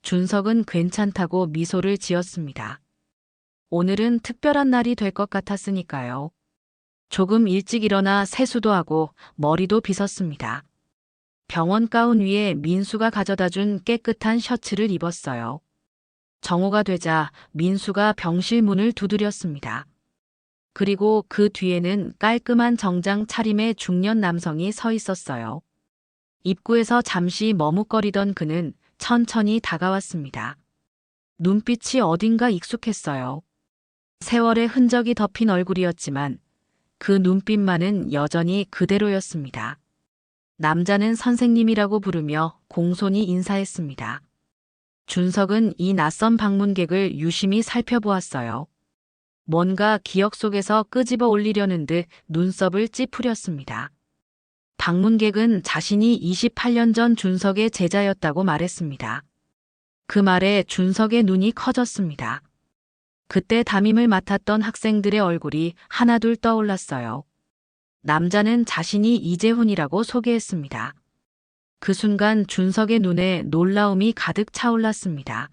S1: 준석은 괜찮다고 미소를 지었습니다. 오늘은 특별한 날이 될 것 같았으니까요. 조금 일찍 일어나 세수도 하고 머리도 빗었습니다. 병원 가운 위에 민수가 가져다 준 깨끗한 셔츠를 입었어요. 정오가 되자 민수가 병실 문을 두드렸습니다. 그리고 그 뒤에는 깔끔한 정장 차림의 중년 남성이 서 있었어요. 입구에서 잠시 머뭇거리던 그는 천천히 다가왔습니다. 눈빛이 어딘가 익숙했어요. 세월의 흔적이 덮인 얼굴이었지만 그 눈빛만은 여전히 그대로였습니다. 남자는 선생님이라고 부르며 공손히 인사했습니다. 준석은 이 낯선 방문객을 유심히 살펴보았어요. 뭔가 기억 속에서 끄집어 올리려는 듯 눈썹을 찌푸렸습니다. 방문객은 자신이 28년 전 준석의 제자였다고 말했습니다. 그 말에 준석의 눈이 커졌습니다. 그때 담임을 맡았던 학생들의 얼굴이 하나둘 떠올랐어요. 남자는 자신이 이재훈이라고 소개했습니다. 그 순간 준석의 눈에 놀라움이 가득 차올랐습니다.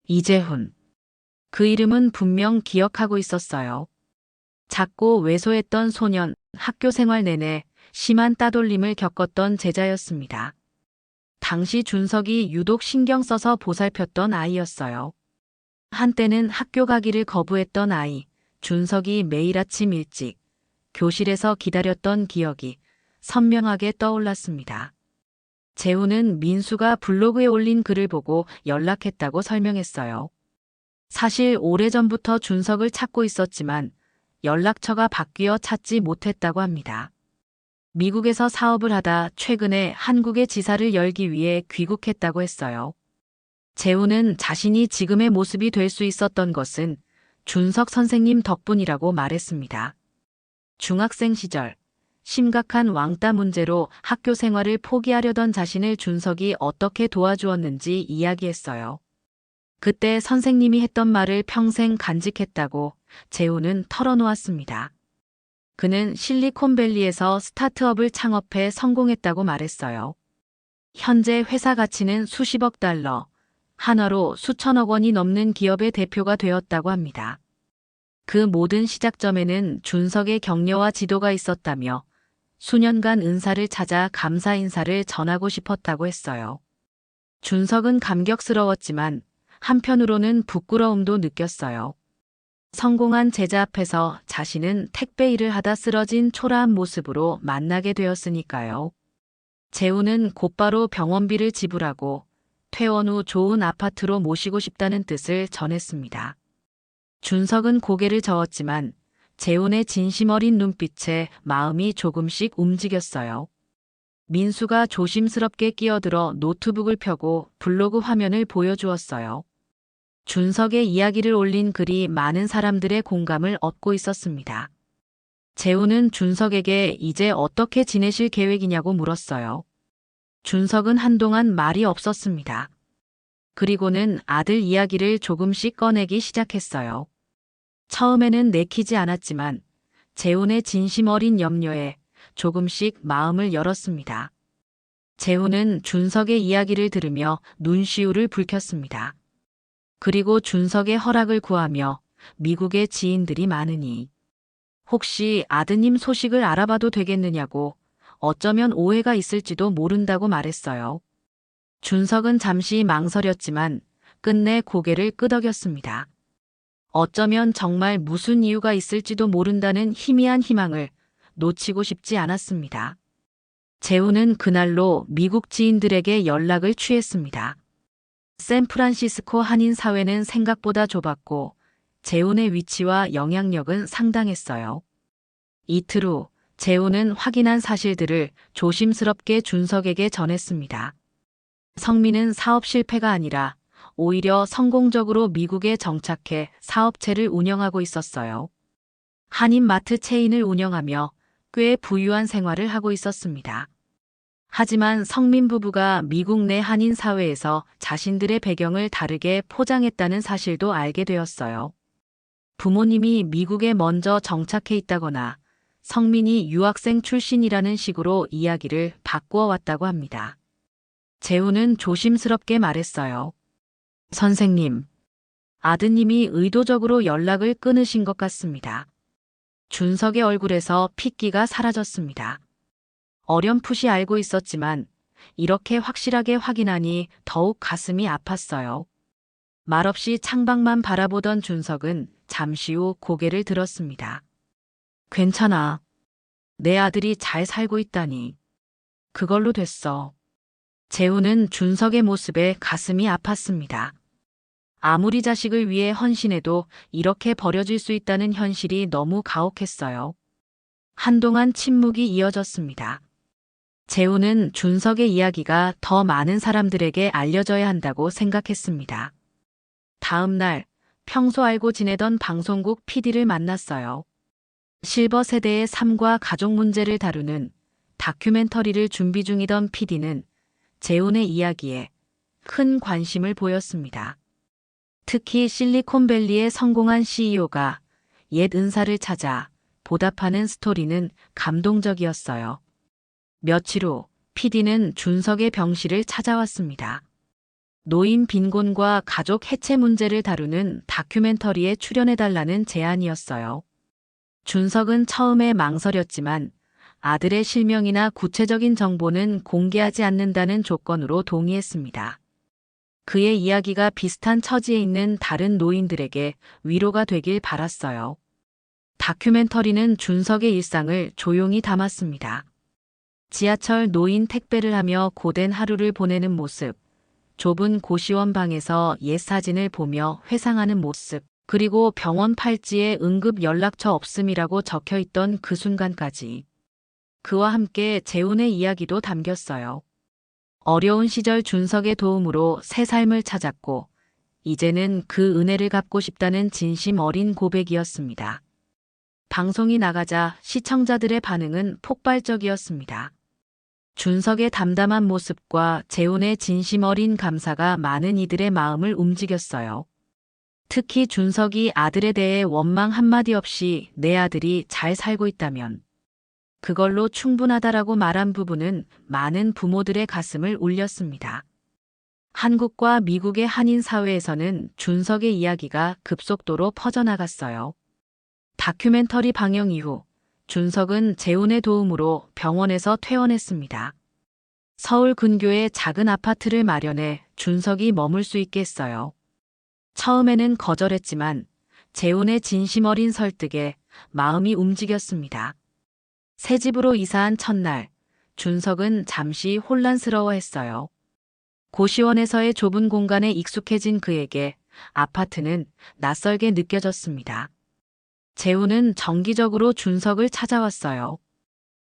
S1: 이재훈. 그 이름은 분명 기억하고 있었어요. 작고 왜소했던 소년, 학교 생활 내내 심한 따돌림을 겪었던 제자였습니다. 당시 준석이 유독 신경 써서 보살폈던 아이였어요. 한때는 학교 가기를 거부했던 아이, 준석이 매일 아침 일찍 교실에서 기다렸던 기억이 선명하게 떠올랐습니다. 재훈은 민수가 블로그에 올린 글을 보고 연락했다고 설명했어요. 사실 오래전부터 준석을 찾고 있었지만 연락처가 바뀌어 찾지 못했다고 합니다. 미국에서 사업을 하다 최근에 한국에 지사를 열기 위해 귀국했다고 했어요. 재훈은 자신이 지금의 모습이 될 수 있었던 것은 준석 선생님 덕분이라고 말했습니다. 중학생 시절 심각한 왕따 문제로 학교 생활을 포기하려던 자신을 준석이 어떻게 도와주었는지 이야기했어요. 그때 선생님이 했던 말을 평생 간직했다고 재훈은 털어놓았습니다. 그는 실리콘밸리에서 스타트업을 창업해 성공했다고 말했어요. 현재 회사 가치는 수십억 달러, 한화로 수천억 원이 넘는 기업의 대표가 되었다고 합니다. 그 모든 시작점에는 준석의 격려와 지도가 있었다며 수년간 은사를 찾아 감사 인사를 전하고 싶었다고 했어요. 준석은 감격스러웠지만 한편으로는 부끄러움도 느꼈어요. 성공한 제자 앞에서 자신은 택배 일을 하다 쓰러진 초라한 모습으로 만나게 되었으니까요. 재훈은 곧바로 병원비를 지불하고 퇴원 후 좋은 아파트로 모시고 싶다는 뜻을 전했습니다. 준석은 고개를 저었지만 재훈의 진심 어린 눈빛에 마음이 조금씩 움직였어요. 민수가 조심스럽게 끼어들어 노트북을 펴고 블로그 화면을 보여주었어요. 준석의 이야기를 올린 글이 많은 사람들의 공감을 얻고 있었습니다. 재훈은 준석에게 이제 어떻게 지내실 계획이냐고 물었어요. 준석은 한동안 말이 없었습니다. 그리고는 아들 이야기를 조금씩 꺼내기 시작했어요. 처음에는 내키지 않았지만 재훈의 진심 어린 염려에 조금씩 마음을 열었습니다. 재훈은 준석의 이야기를 들으며 눈시울을 붉혔습니다. 그리고 준석의 허락을 구하며 미국에 지인들이 많으니 혹시 아드님 소식을 알아봐도 되겠느냐고 어쩌면 오해가 있을지도 모른다고 말했어요. 준석은 잠시 망설였지만 끝내 고개를 끄덕였습니다. 어쩌면 정말 무슨 이유가 있을지도 모른다는 희미한 희망을 놓치고 싶지 않았습니다. 재훈은 그날로 미국 지인들에게 연락을 취했습니다. 샌프란시스코 한인 사회는 생각보다 좁았고 재훈의 위치와 영향력은 상당했어요. 이틀 후 재훈은 확인한 사실들을 조심스럽게 준석에게 전했습니다. 성민은 사업 실패가 아니라 오히려 성공적으로 미국에 정착해 사업체를 운영하고 있었어요. 한인마트 체인을 운영하며 꽤 부유한 생활을 하고 있었습니다. 하지만 성민 부부가 미국 내 한인 사회에서 자신들의 배경을 다르게 포장했다는 사실도 알게 되었어요. 부모님이 미국에 먼저 정착해 있다거나 성민이 유학생 출신이라는 식으로 이야기를 바꾸어 왔다고 합니다. 재훈은 조심스럽게 말했어요. 선생님, 아드님이 의도적으로 연락을 끊으신 것 같습니다. 준석의 얼굴에서 핏기가 사라졌습니다. 어렴풋이 알고 있었지만 이렇게 확실하게 확인하니 더욱 가슴이 아팠어요. 말없이 창밖만 바라보던 준석은 잠시 후 고개를 들었습니다. 괜찮아. 내 아들이 잘 살고 있다니. 그걸로 됐어. 재훈은 준석의 모습에 가슴이 아팠습니다. 아무리 자식을 위해 헌신해도 이렇게 버려질 수 있다는 현실이 너무 가혹했어요. 한동안 침묵이 이어졌습니다. 재훈은 준석의 이야기가 더 많은 사람들에게 알려져야 한다고 생각했습니다. 다음 날 평소 알고 지내던 방송국 PD를 만났어요. 실버 세대의 삶과 가족 문제를 다루는 다큐멘터리를 준비 중이던 PD는 재훈의 이야기에 큰 관심을 보였습니다. 특히 실리콘밸리의 성공한 CEO가 옛 은사를 찾아 보답하는 스토리는 감동적이었어요. 며칠 후 PD는 준석의 병실을 찾아왔습니다. 노인 빈곤과 가족 해체 문제를 다루는 다큐멘터리에 출연해달라는 제안이었어요. 준석은 처음에 망설였지만 아들의 실명이나 구체적인 정보는 공개하지 않는다는 조건으로 동의했습니다. 그의 이야기가 비슷한 처지에 있는 다른 노인들에게 위로가 되길 바랐어요. 다큐멘터리는 준석의 일상을 조용히 담았습니다. 지하철 노인 택배를 하며 고된 하루를 보내는 모습, 좁은 고시원 방에서 옛 사진을 보며 회상하는 모습, 그리고 병원 팔찌에 응급 연락처 없음이라고 적혀있던 그 순간까지. 그와 함께 재훈의 이야기도 담겼어요. 어려운 시절 준석의 도움으로 새 삶을 찾았고 이제는 그 은혜를 갚고 싶다는 진심 어린 고백이었습니다. 방송이 나가자 시청자들의 반응은 폭발적이었습니다. 준석의 담담한 모습과 재훈의 진심 어린 감사가 많은 이들의 마음을 움직였어요. 특히 준석이 아들에 대해 원망 한마디 없이 내 아들이 잘 살고 있다면 그걸로 충분하다라고 말한 부분은 많은 부모들의 가슴을 울렸습니다. 한국과 미국의 한인 사회에서는 준석의 이야기가 급속도로 퍼져나갔어요. 다큐멘터리 방영 이후 준석은 재훈의 도움으로 병원에서 퇴원했습니다. 서울 근교에 작은 아파트를 마련해 준석이 머물 수 있게 했어요. 처음에는 거절했지만 재훈의 진심 어린 설득에 마음이 움직였습니다. 새 집으로 이사한 첫날, 준석은 잠시 혼란스러워했어요. 고시원에서의 좁은 공간에 익숙해진 그에게 아파트는 낯설게 느껴졌습니다. 재훈은 정기적으로 준석을 찾아왔어요.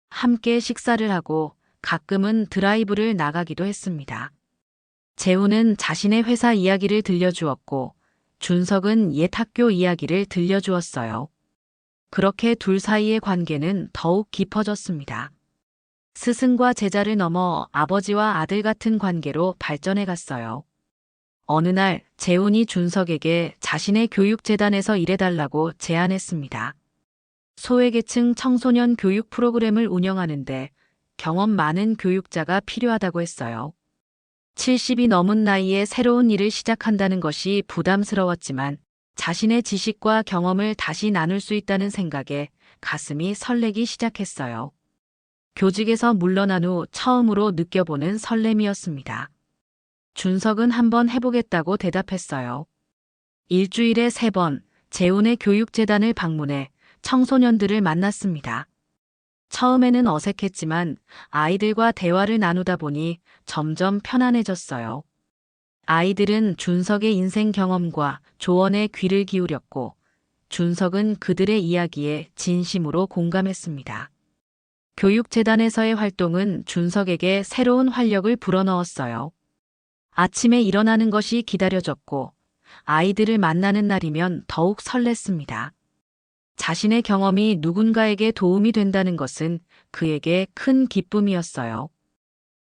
S1: 함께 식사를 하고 가끔은 드라이브를 나가기도 했습니다. 재훈은 자신의 회사 이야기를 들려주었고 준석은 옛 학교 이야기를 들려주었어요. 그렇게 둘 사이의 관계는 더욱 깊어졌습니다. 스승과 제자를 넘어 아버지와 아들 같은 관계로 발전해 갔어요. 어느 날 재훈이 준석에게 자신의 교육재단에서 일해달라고 제안했습니다. 소외계층 청소년 교육 프로그램을 운영하는데 경험 많은 교육자가 필요하다고 했어요. 70이 넘은 나이에 새로운 일을 시작한다는 것이 부담스러웠지만 자신의 지식과 경험을 다시 나눌 수 있다는 생각에 가슴이 설레기 시작했어요. 교직에서 물러난 후 처음으로 느껴보는 설렘이었습니다. 준석은 한번 해보겠다고 대답했어요. 일주일에 3번 재훈의 교육재단을 방문해 청소년들을 만났습니다. 처음에는 어색했지만 아이들과 대화를 나누다 보니 점점 편안해졌어요. 아이들은 준석의 인생 경험과 조언에 귀를 기울였고 준석은 그들의 이야기에 진심으로 공감했습니다. 교육재단에서의 활동은 준석에게 새로운 활력을 불어넣었어요. 아침에 일어나는 것이 기다려졌고 아이들을 만나는 날이면 더욱 설렜습니다. 자신의 경험이 누군가에게 도움이 된다는 것은 그에게 큰 기쁨이었어요.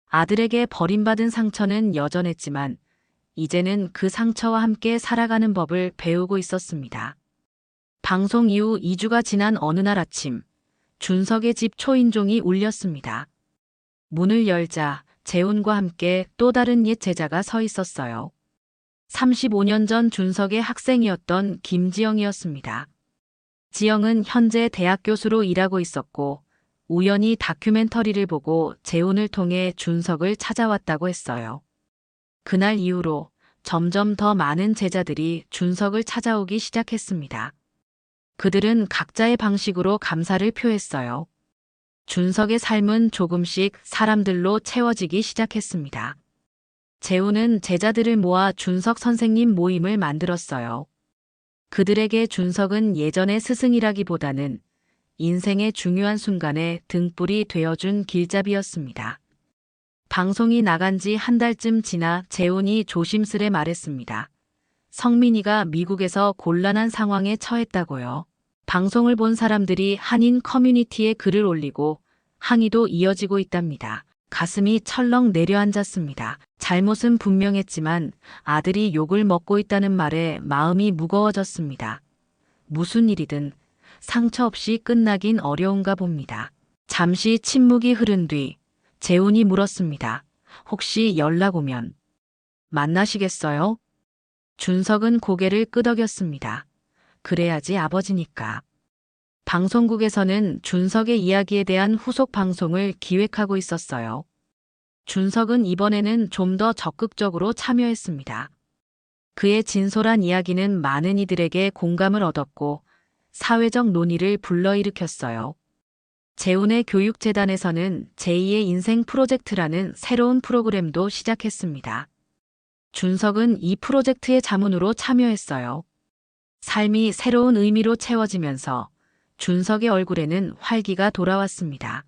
S1: 아들에게 버림받은 상처는 여전했지만 이제는 그 상처와 함께 살아가는 법을 배우고 있었습니다. 방송 이후 2주가 지난 어느 날 아침, 준석의 집 초인종이 울렸습니다. 문을 열자 재훈과 함께 또 다른 옛 제자가 서 있었어요. 35년 전 준석의 학생이었던 김지영이었습니다. 지영은 현재 대학 교수로 일하고 있었고 우연히 다큐멘터리를 보고 재훈을 통해 준석을 찾아왔다고 했어요. 그날 이후로 점점 더 많은 제자들이 준석을 찾아오기 시작했습니다. 그들은 각자의 방식으로 감사를 표했어요. 준석의 삶은 조금씩 사람들로 채워지기 시작했습니다. 재훈은 제자들을 모아 준석 선생님 모임을 만들었어요. 그들에게 준석은 예전의 스승이라기보다는 인생의 중요한 순간에 등불이 되어준 길잡이였습니다. 방송이 나간 지 한 달쯤 지나 재훈이 조심스레 말했습니다. 성민이가 미국에서 곤란한 상황에 처했다고요. 방송을 본 사람들이 한인 커뮤니티에 글을 올리고 항의도 이어지고 있답니다. 가슴이 철렁 내려앉았습니다. 잘못은 분명했지만 아들이 욕을 먹고 있다는 말에 마음이 무거워졌습니다. 무슨 일이든 상처 없이 끝나긴 어려운가 봅니다. 잠시 침묵이 흐른 뒤 재훈이 물었습니다. 혹시 연락 오면 만나시겠어요? 준석은 고개를 끄덕였습니다. 그래야지 아버지니까. 방송국에서는 준석의 이야기에 대한 후속 방송을 기획하고 있었어요. 준석은 이번에는 좀 더 적극적으로 참여했습니다. 그의 진솔한 이야기는 많은 이들에게 공감을 얻었고 사회적 논의를 불러일으켰어요. 재훈의 교육재단에서는 제2의 인생 프로젝트라는 새로운 프로그램도 시작했습니다. 준석은 이 프로젝트의 자문으로 참여했어요. 삶이 새로운 의미로 채워지면서 준석의 얼굴에는 활기가 돌아왔습니다.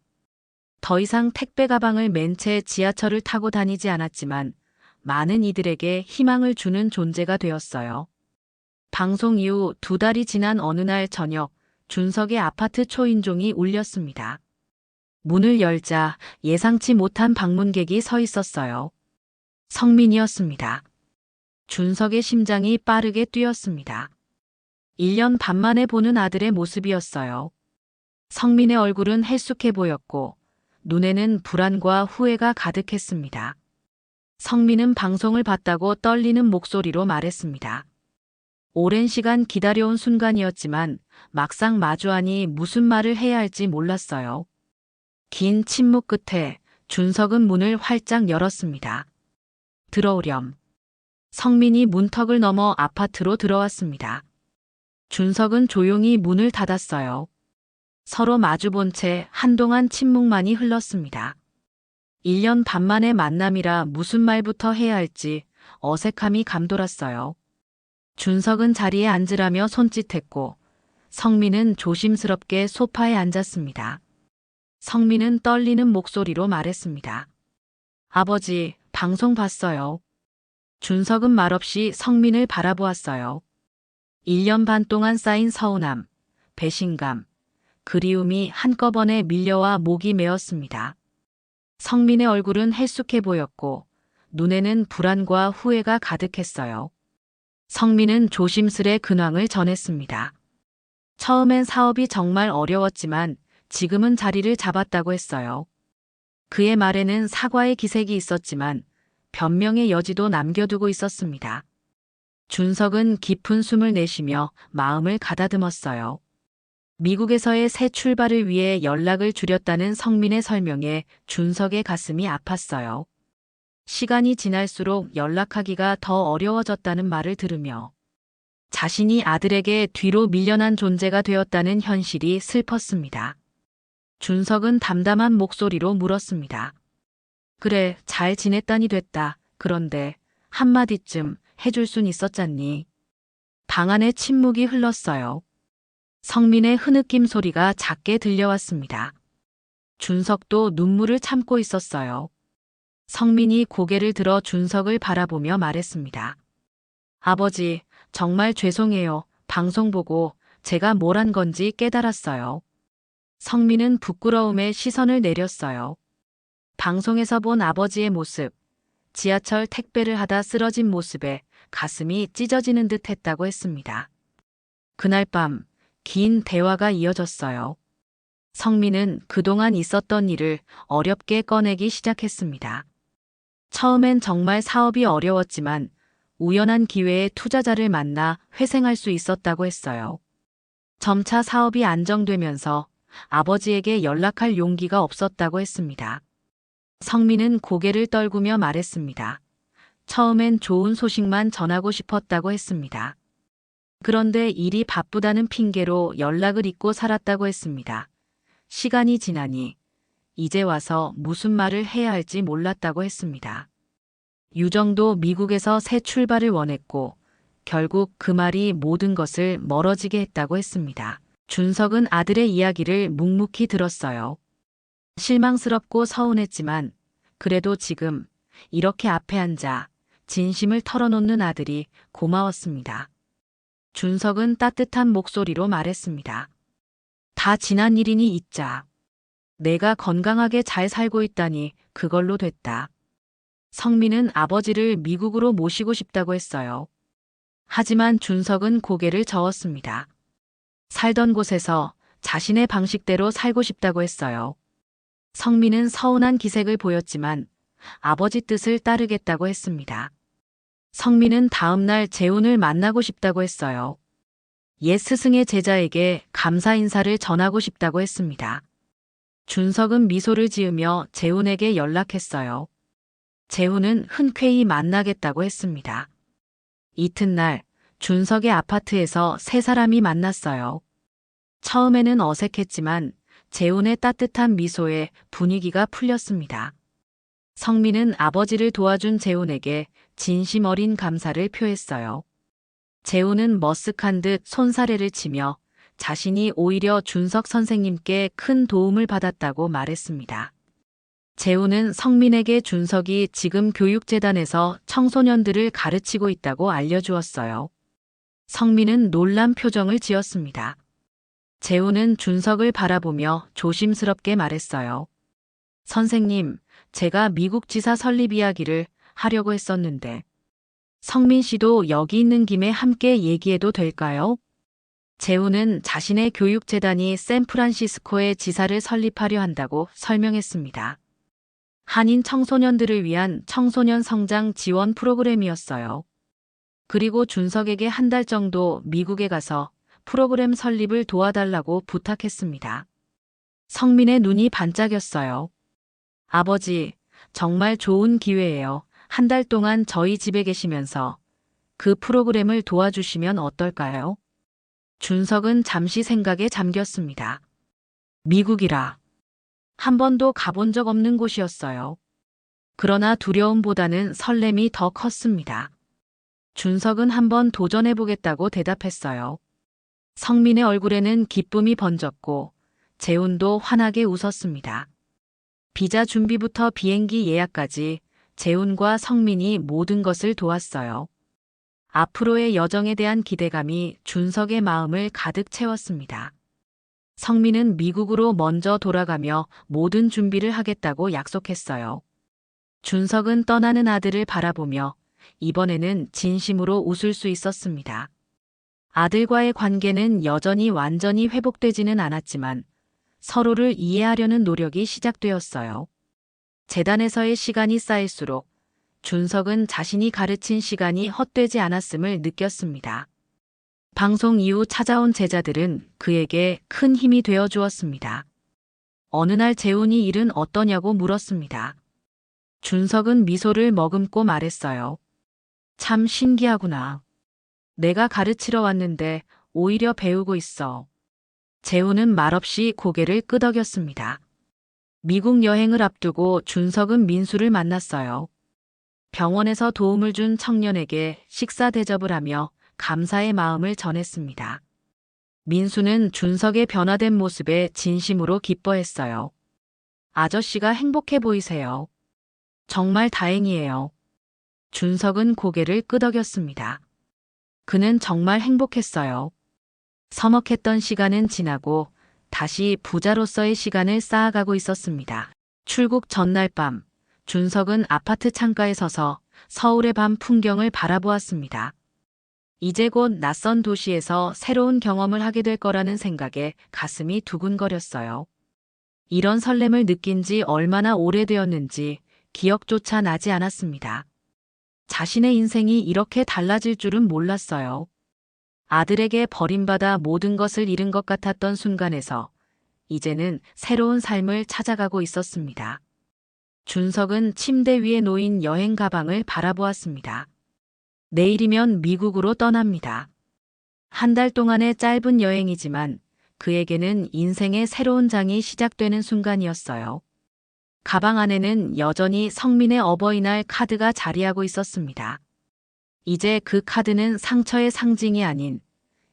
S1: 더 이상 택배 가방을 맨 채 지하철을 타고 다니지 않았지만 많은 이들에게 희망을 주는 존재가 되었어요. 방송 이후 2달이 지난 어느 날 저녁, 준석의 아파트 초인종이 울렸습니다. 문을 열자 예상치 못한 방문객이 서 있었어요. 성민이었습니다. 준석의 심장이 빠르게 뛰었습니다. 1년 반 만에 보는 아들의 모습이었어요. 성민의 얼굴은 헬쑥해 보였고 눈에는 불안과 후회가 가득했습니다. 성민은 방송을 봤다고 떨리는 목소리로 말했습니다. 오랜 시간 기다려온 순간이었지만 막상 마주하니 무슨 말을 해야 할지 몰랐어요. 긴 침묵 끝에 준석은 문을 활짝 열었습니다. 들어오렴. 성민이 문턱을 넘어 아파트로 들어왔습니다. 준석은 조용히 문을 닫았어요. 서로 마주본 채 한동안 침묵만이 흘렀습니다. 1년 반 만의 만남이라 무슨 말부터 해야 할지 어색함이 감돌았어요. 준석은 자리에 앉으라며 손짓했고 성민은 조심스럽게 소파에 앉았습니다. 성민은 떨리는 목소리로 말했습니다. 아버지, 방송 봤어요. 준석은 말없이 성민을 바라보았어요. 1년 반 동안 쌓인 서운함, 배신감, 그리움이 한꺼번에 밀려와 목이 메었습니다. 성민의 얼굴은 헬쑥해 보였고 눈에는 불안과 후회가 가득했어요. 성민은 조심스레 근황을 전했습니다. 처음엔 사업이 정말 어려웠지만 지금은 자리를 잡았다고 했어요. 그의 말에는 사과의 기색이 있었지만 변명의 여지도 남겨두고 있었습니다. 준석은 깊은 숨을 내쉬며 마음을 가다듬었어요. 미국에서의 새 출발을 위해 연락을 줄였다는 성민의 설명에 준석의 가슴이 아팠어요. 시간이 지날수록 연락하기가 더 어려워졌다는 말을 들으며 자신이 아들에게 뒤로 밀려난 존재가 되었다는 현실이 슬펐습니다. 준석은 담담한 목소리로 물었습니다. 그래, 잘 지냈다니 됐다. 그런데 한마디쯤 해줄 순 있었잖니. 방 안에 침묵이 흘렀어요. 성민의 흐느낌 소리가 작게 들려왔습니다. 준석도 눈물을 참고 있었어요. 성민이 고개를 들어 준석을 바라보며 말했습니다. 아버지, 정말 죄송해요. 방송 보고 제가 뭘 한 건지 깨달았어요. 성민은 부끄러움에 시선을 내렸어요. 방송에서 본 아버지의 모습, 지하철 택배를 하다 쓰러진 모습에 가슴이 찢어지는 듯 했다고 했습니다. 그날 밤 긴 대화가 이어졌어요. 성민은 그동안 있었던 일을 어렵게 꺼내기 시작했습니다. 처음엔 정말 사업이 어려웠지만 우연한 기회에 투자자를 만나 회생할 수 있었다고 했어요. 점차 사업이 안정되면서 아버지에게 연락할 용기가 없었다고 했습니다. 성민은 고개를 떨구며 말했습니다. 처음엔 좋은 소식만 전하고 싶었다고 했습니다. 그런데 일이 바쁘다는 핑계로 연락을 잊고 살았다고 했습니다. 시간이 지나니 이제 와서 무슨 말을 해야 할지 몰랐다고 했습니다. 유정도 미국에서 새 출발을 원했고 결국 그 말이 모든 것을 멀어지게 했다고 했습니다. 준석은 아들의 이야기를 묵묵히 들었어요. 실망스럽고 서운했지만 그래도 지금 이렇게 앞에 앉아 진심을 털어놓는 아들이 고마웠습니다. 준석은 따뜻한 목소리로 말했습니다. 다 지난 일이니 잊자. 내가 건강하게 잘 살고 있다니 그걸로 됐다. 성민은 아버지를 미국으로 모시고 싶다고 했어요. 하지만 준석은 고개를 저었습니다. 살던 곳에서 자신의 방식대로 살고 싶다고 했어요. 성민은 서운한 기색을 보였지만 아버지 뜻을 따르겠다고 했습니다. 성민은 다음 날 재훈을 만나고 싶다고 했어요. 옛 스승의 제자에게 감사 인사를 전하고 싶다고 했습니다. 준석은 미소를 지으며 재훈에게 연락했어요. 재훈은 흔쾌히 만나겠다고 했습니다. 이튿날 준석의 아파트에서 세 사람이 만났어요. 처음에는 어색했지만 재훈의 따뜻한 미소에 분위기가 풀렸습니다. 성민은 아버지를 도와준 재훈에게 진심 어린 감사를 표했어요. 재훈은 머쓱한 듯 손사래를 치며 자신이 오히려 준석 선생님께 큰 도움을 받았다고 말했습니다. 재훈은 성민에게 준석이 지금 교육재단에서 청소년들을 가르치고 있다고 알려주었어요. 성민은 놀란 표정을 지었습니다. 재훈은 준석을 바라보며 조심스럽게 말했어요. 선생님, 제가 미국 지사 설립 이야기를 하려고 했었는데 성민 씨도 여기 있는 김에 함께 얘기해도 될까요? 재훈은 자신의 교육재단이 샌프란시스코에 지사를 설립하려 한다고 설명했습니다. 한인 청소년들을 위한 청소년 성장 지원 프로그램이었어요. 그리고 준석에게 한 달 정도 미국에 가서 프로그램 설립을 도와달라고 부탁했습니다. 성민의 눈이 반짝였어요. 아버지, 정말 좋은 기회예요. 한 달 동안 저희 집에 계시면서 그 프로그램을 도와주시면 어떨까요? 준석은 잠시 생각에 잠겼습니다. 미국이라. 한 번도 가본 적 없는 곳이었어요. 그러나 두려움보다는 설렘이 더 컸습니다. 준석은 한번 도전해보겠다고 대답했어요. 성민의 얼굴에는 기쁨이 번졌고 재훈도 환하게 웃었습니다. 비자 준비부터 비행기 예약까지 재훈과 성민이 모든 것을 도왔어요. 앞으로의 여정에 대한 기대감이 준석의 마음을 가득 채웠습니다. 성민은 미국으로 먼저 돌아가며 모든 준비를 하겠다고 약속했어요. 준석은 떠나는 아들을 바라보며 이번에는 진심으로 웃을 수 있었습니다. 아들과의 관계는 여전히 완전히 회복되지는 않았지만 서로를 이해하려는 노력이 시작되었어요. 재단에서의 시간이 쌓일수록 준석은 자신이 가르친 시간이 헛되지 않았음을 느꼈습니다. 방송 이후 찾아온 제자들은 그에게 큰 힘이 되어 주었습니다. 어느 날 재훈이 일은 어떠냐고 물었습니다. 준석은 미소를 머금고 말했어요. 참 신기하구나. 내가 가르치러 왔는데 오히려 배우고 있어. 재훈은 말없이 고개를 끄덕였습니다. 미국 여행을 앞두고 준석은 민수를 만났어요. 병원에서 도움을 준 청년에게 식사 대접을 하며 감사의 마음을 전했습니다. 민수는 준석의 변화된 모습에 진심으로 기뻐했어요. 아저씨가 행복해 보이세요. 정말 다행이에요. 준석은 고개를 끄덕였습니다. 그는 정말 행복했어요. 서먹했던 시간은 지나고 다시 부자로서의 시간을 쌓아가고 있었습니다. 출국 전날 밤, 준석은 아파트 창가에 서서 서울의 밤 풍경을 바라보았습니다. 이제 곧 낯선 도시에서 새로운 경험을 하게 될 거라는 생각에 가슴이 두근거렸어요. 이런 설렘을 느낀 지 얼마나 오래되었는지 기억조차 나지 않았습니다. 자신의 인생이 이렇게 달라질 줄은 몰랐어요. 아들에게 버림받아 모든 것을 잃은 것 같았던 순간에서 이제는 새로운 삶을 찾아가고 있었습니다. 준석은 침대 위에 놓인 여행 가방을 바라보았습니다. 내일이면 미국으로 떠납니다. 한 달 동안의 짧은 여행이지만 그에게는 인생의 새로운 장이 시작되는 순간이었어요. 가방 안에는 여전히 성민의 어버이날 카드가 자리하고 있었습니다. 이제 그 카드는 상처의 상징이 아닌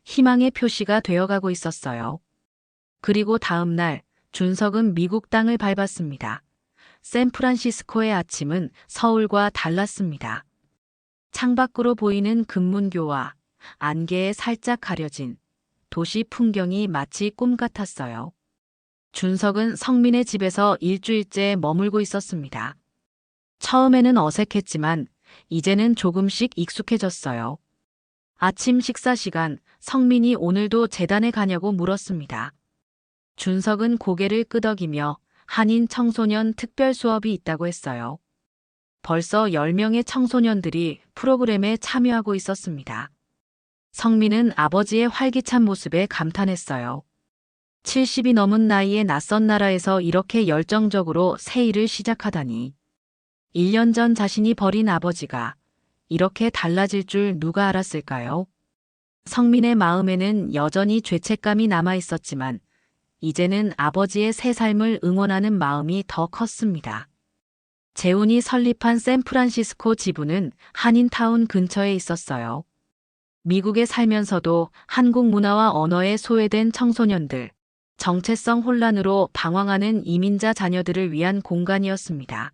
S1: 희망의 표시가 되어가고 있었어요. 그리고 다음 날 준석은 미국 땅을 밟았습니다. 샌프란시스코의 아침은 서울과 달랐습니다. 창밖으로 보이는 금문교와 안개에 살짝 가려진 도시 풍경이 마치 꿈 같았어요. 준석은 성민의 집에서 일주일째 머물고 있었습니다. 처음에는 어색했지만 이제는 조금씩 익숙해졌어요. 아침 식사 시간, 성민이 오늘도 재단에 가냐고 물었습니다. 준석은 고개를 끄덕이며 한인 청소년 특별 수업이 있다고 했어요. 벌써 10명의 청소년들이 프로그램에 참여하고 있었습니다. 성민은 아버지의 활기찬 모습에 감탄했어요. 70이 넘은 나이에 낯선 나라에서 이렇게 열정적으로 새 일을 시작하다니. 1년 전 자신이 버린 아버지가 이렇게 달라질 줄 누가 알았을까요? 성민의 마음에는 여전히 죄책감이 남아 있었지만 이제는 아버지의 새 삶을 응원하는 마음이 더 컸습니다. 재훈이 설립한 샌프란시스코 지부는 한인타운 근처에 있었어요. 미국에 살면서도 한국 문화와 언어에 소외된 청소년들, 정체성 혼란으로 방황하는 이민자 자녀들을 위한 공간이었습니다.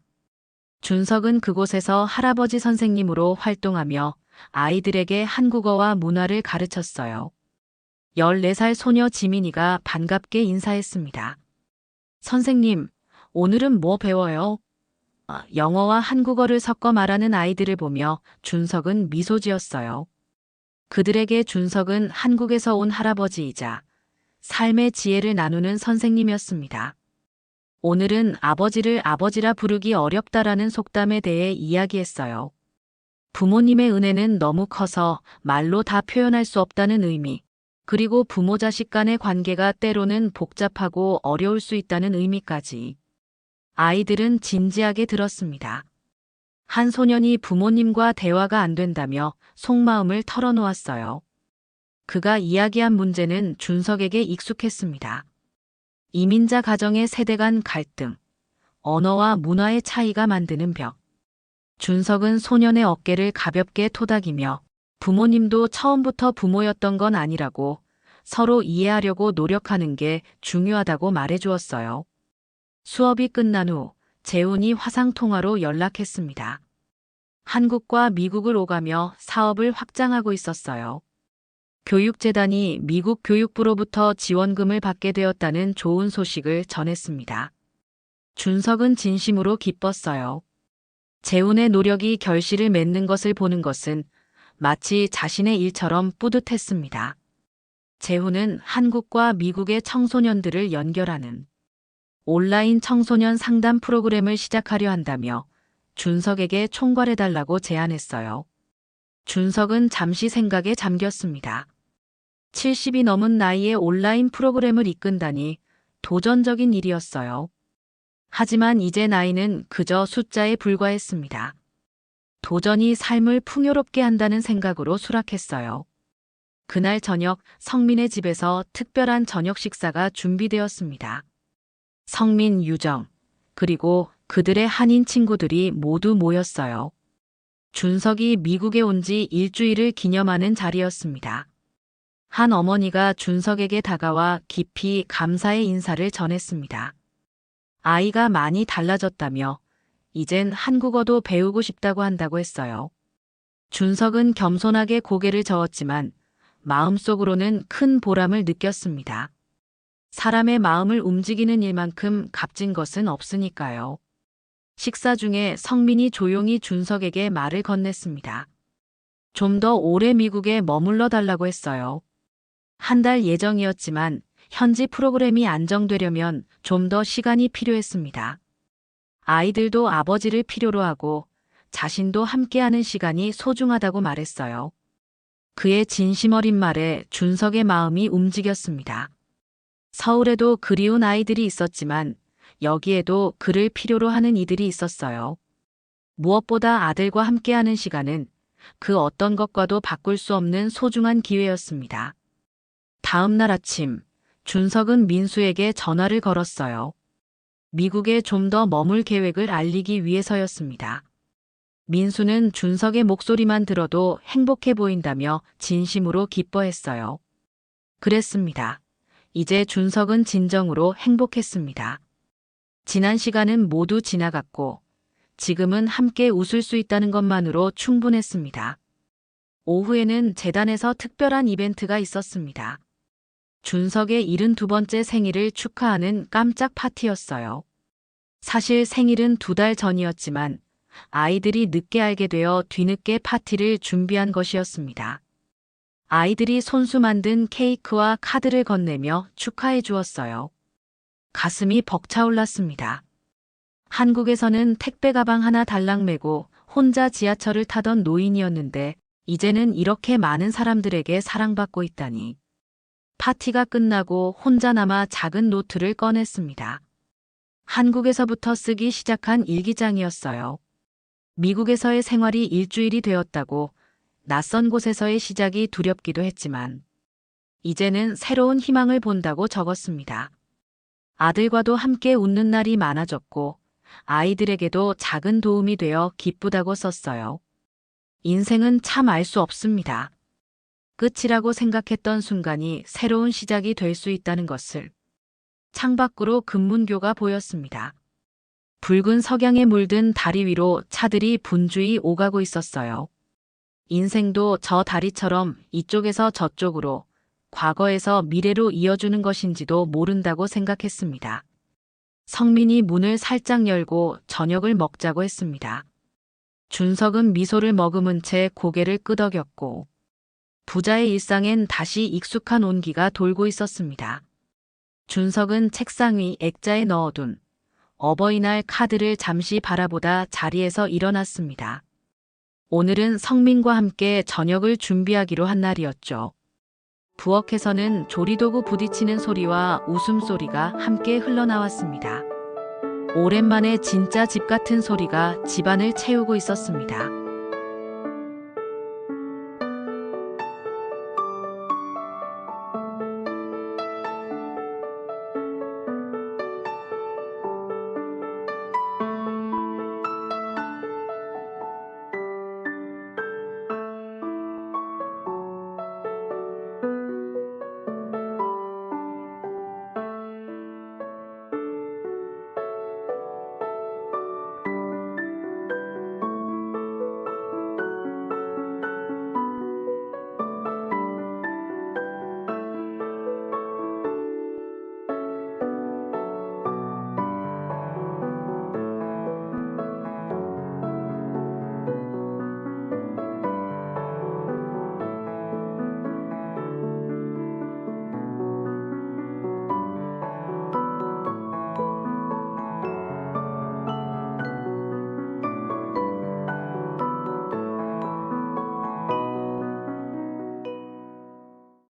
S1: 준석은 그곳에서 할아버지 선생님으로 활동하며 아이들에게 한국어와 문화를 가르쳤어요. 14살 소녀 지민이가 반갑게 인사했습니다. 선생님, 오늘은 뭐 배워요? 영어와 한국어를 섞어 말하는 아이들을 보며 준석은 미소 지었어요. 그들에게 준석은 한국에서 온 할아버지이자 삶의 지혜를 나누는 선생님이었습니다. 오늘은 아버지를 아버지라 부르기 어렵다라는 속담에 대해 이야기했어요. 부모님의 은혜는 너무 커서 말로 다 표현할 수 없다는 의미, 그리고 부모 자식 간의 관계가 때로는 복잡하고 어려울 수 있다는 의미까지. 아이들은 진지하게 들었습니다. 한 소년이 부모님과 대화가 안 된다며 속마음을 털어놓았어요. 그가 이야기한 문제는 준석에게 익숙했습니다. 이민자 가정의 세대 간 갈등, 언어와 문화의 차이가 만드는 벽. 준석은 소년의 어깨를 가볍게 토닥이며 부모님도 처음부터 부모였던 건 아니라고 서로 이해하려고 노력하는 게 중요하다고 말해주었어요. 수업이 끝난 후 재훈이 화상통화로 연락했습니다. 한국과 미국을 오가며 사업을 확장하고 있었어요. 교육재단이 미국 교육부로부터 지원금을 받게 되었다는 좋은 소식을 전했습니다. 준석은 진심으로 기뻤어요. 재훈의 노력이 결실을 맺는 것을 보는 것은 마치 자신의 일처럼 뿌듯했습니다. 재훈은 한국과 미국의 청소년들을 연결하는 온라인 청소년 상담 프로그램을 시작하려 한다며 준석에게 총괄해달라고 제안했어요. 준석은 잠시 생각에 잠겼습니다. 70이 넘은 나이에 온라인 프로그램을 이끈다니 도전적인 일이었어요. 하지만 이제 나이는 그저 숫자에 불과했습니다. 도전이 삶을 풍요롭게 한다는 생각으로 수락했어요. 그날 저녁 성민의 집에서 특별한 저녁 식사가 준비되었습니다. 성민, 유정, 그리고 그들의 한인 친구들이 모두 모였어요. 준석이 미국에 온 지 일주일을 기념하는 자리였습니다. 한 어머니가 준석에게 다가와 깊이 감사의 인사를 전했습니다. 아이가 많이 달라졌다며 이젠 한국어도 배우고 싶다고 한다고 했어요. 준석은 겸손하게 고개를 저었지만 마음속으로는 큰 보람을 느꼈습니다. 사람의 마음을 움직이는 일만큼 값진 것은 없으니까요. 식사 중에 성민이 조용히 준석에게 말을 건넸습니다. 좀 더 오래 미국에 머물러 달라고 했어요. 한 달 예정이었지만 현지 프로그램이 안정되려면 좀 더 시간이 필요했습니다. 아이들도 아버지를 필요로 하고 자신도 함께하는 시간이 소중하다고 말했어요. 그의 진심 어린 말에 준석의 마음이 움직였습니다. 서울에도 그리운 아이들이 있었지만 여기에도 그를 필요로 하는 이들이 있었어요. 무엇보다 아들과 함께하는 시간은 그 어떤 것과도 바꿀 수 없는 소중한 기회였습니다. 다음 날 아침, 준석은 민수에게 전화를 걸었어요. 미국에 좀 더 머물 계획을 알리기 위해서였습니다. 민수는 준석의 목소리만 들어도 행복해 보인다며 진심으로 기뻐했어요. 그랬습니다. 이제 준석은 진정으로 행복했습니다. 지난 시간은 모두 지나갔고 지금은 함께 웃을 수 있다는 것만으로 충분했습니다. 오후에는 재단에서 특별한 이벤트가 있었습니다. 준석의 72번째 생일을 축하하는 깜짝 파티였어요. 사실 생일은 2달 전이었지만 아이들이 늦게 알게 되어 뒤늦게 파티를 준비한 것이었습니다. 아이들이 손수 만든 케이크와 카드를 건네며 축하해 주었어요. 가슴이 벅차올랐습니다. 한국에서는 택배 가방 하나 달랑 메고 혼자 지하철을 타던 노인이었는데 이제는 이렇게 많은 사람들에게 사랑받고 있다니. 파티가 끝나고 혼자 남아 작은 노트를 꺼냈습니다. 한국에서부터 쓰기 시작한 일기장이었어요. 미국에서의 생활이 일주일이 되었다고 낯선 곳에서의 시작이 두렵기도 했지만 이제는 새로운 희망을 본다고 적었습니다. 아들과도 함께 웃는 날이 많아졌고 아이들에게도 작은 도움이 되어 기쁘다고 썼어요. 인생은 참 알 수 없습니다. 끝이라고 생각했던 순간이 새로운 시작이 될 수 있다는 것을. 창밖으로 금문교가 보였습니다. 붉은 석양에 물든 다리 위로 차들이 분주히 오가고 있었어요. 인생도 저 다리처럼 이쪽에서 저쪽으로, 과거에서 미래로 이어주는 것인지도 모른다고 생각했습니다. 성민이 문을 살짝 열고 저녁을 먹자고 했습니다. 준석은 미소를 머금은 채 고개를 끄덕였고 부자의 일상엔 다시 익숙한 온기가 돌고 있었습니다. 준석은 책상 위 액자에 넣어둔 어버이날 카드를 잠시 바라보다 자리에서 일어났습니다. 오늘은 성민과 함께 저녁을 준비하기로 한 날이었죠. 부엌에서는 조리도구 부딪히는 소리와 웃음소리가 함께 흘러나왔습니다. 오랜만에 진짜 집 같은 소리가 집안을 채우고 있었습니다.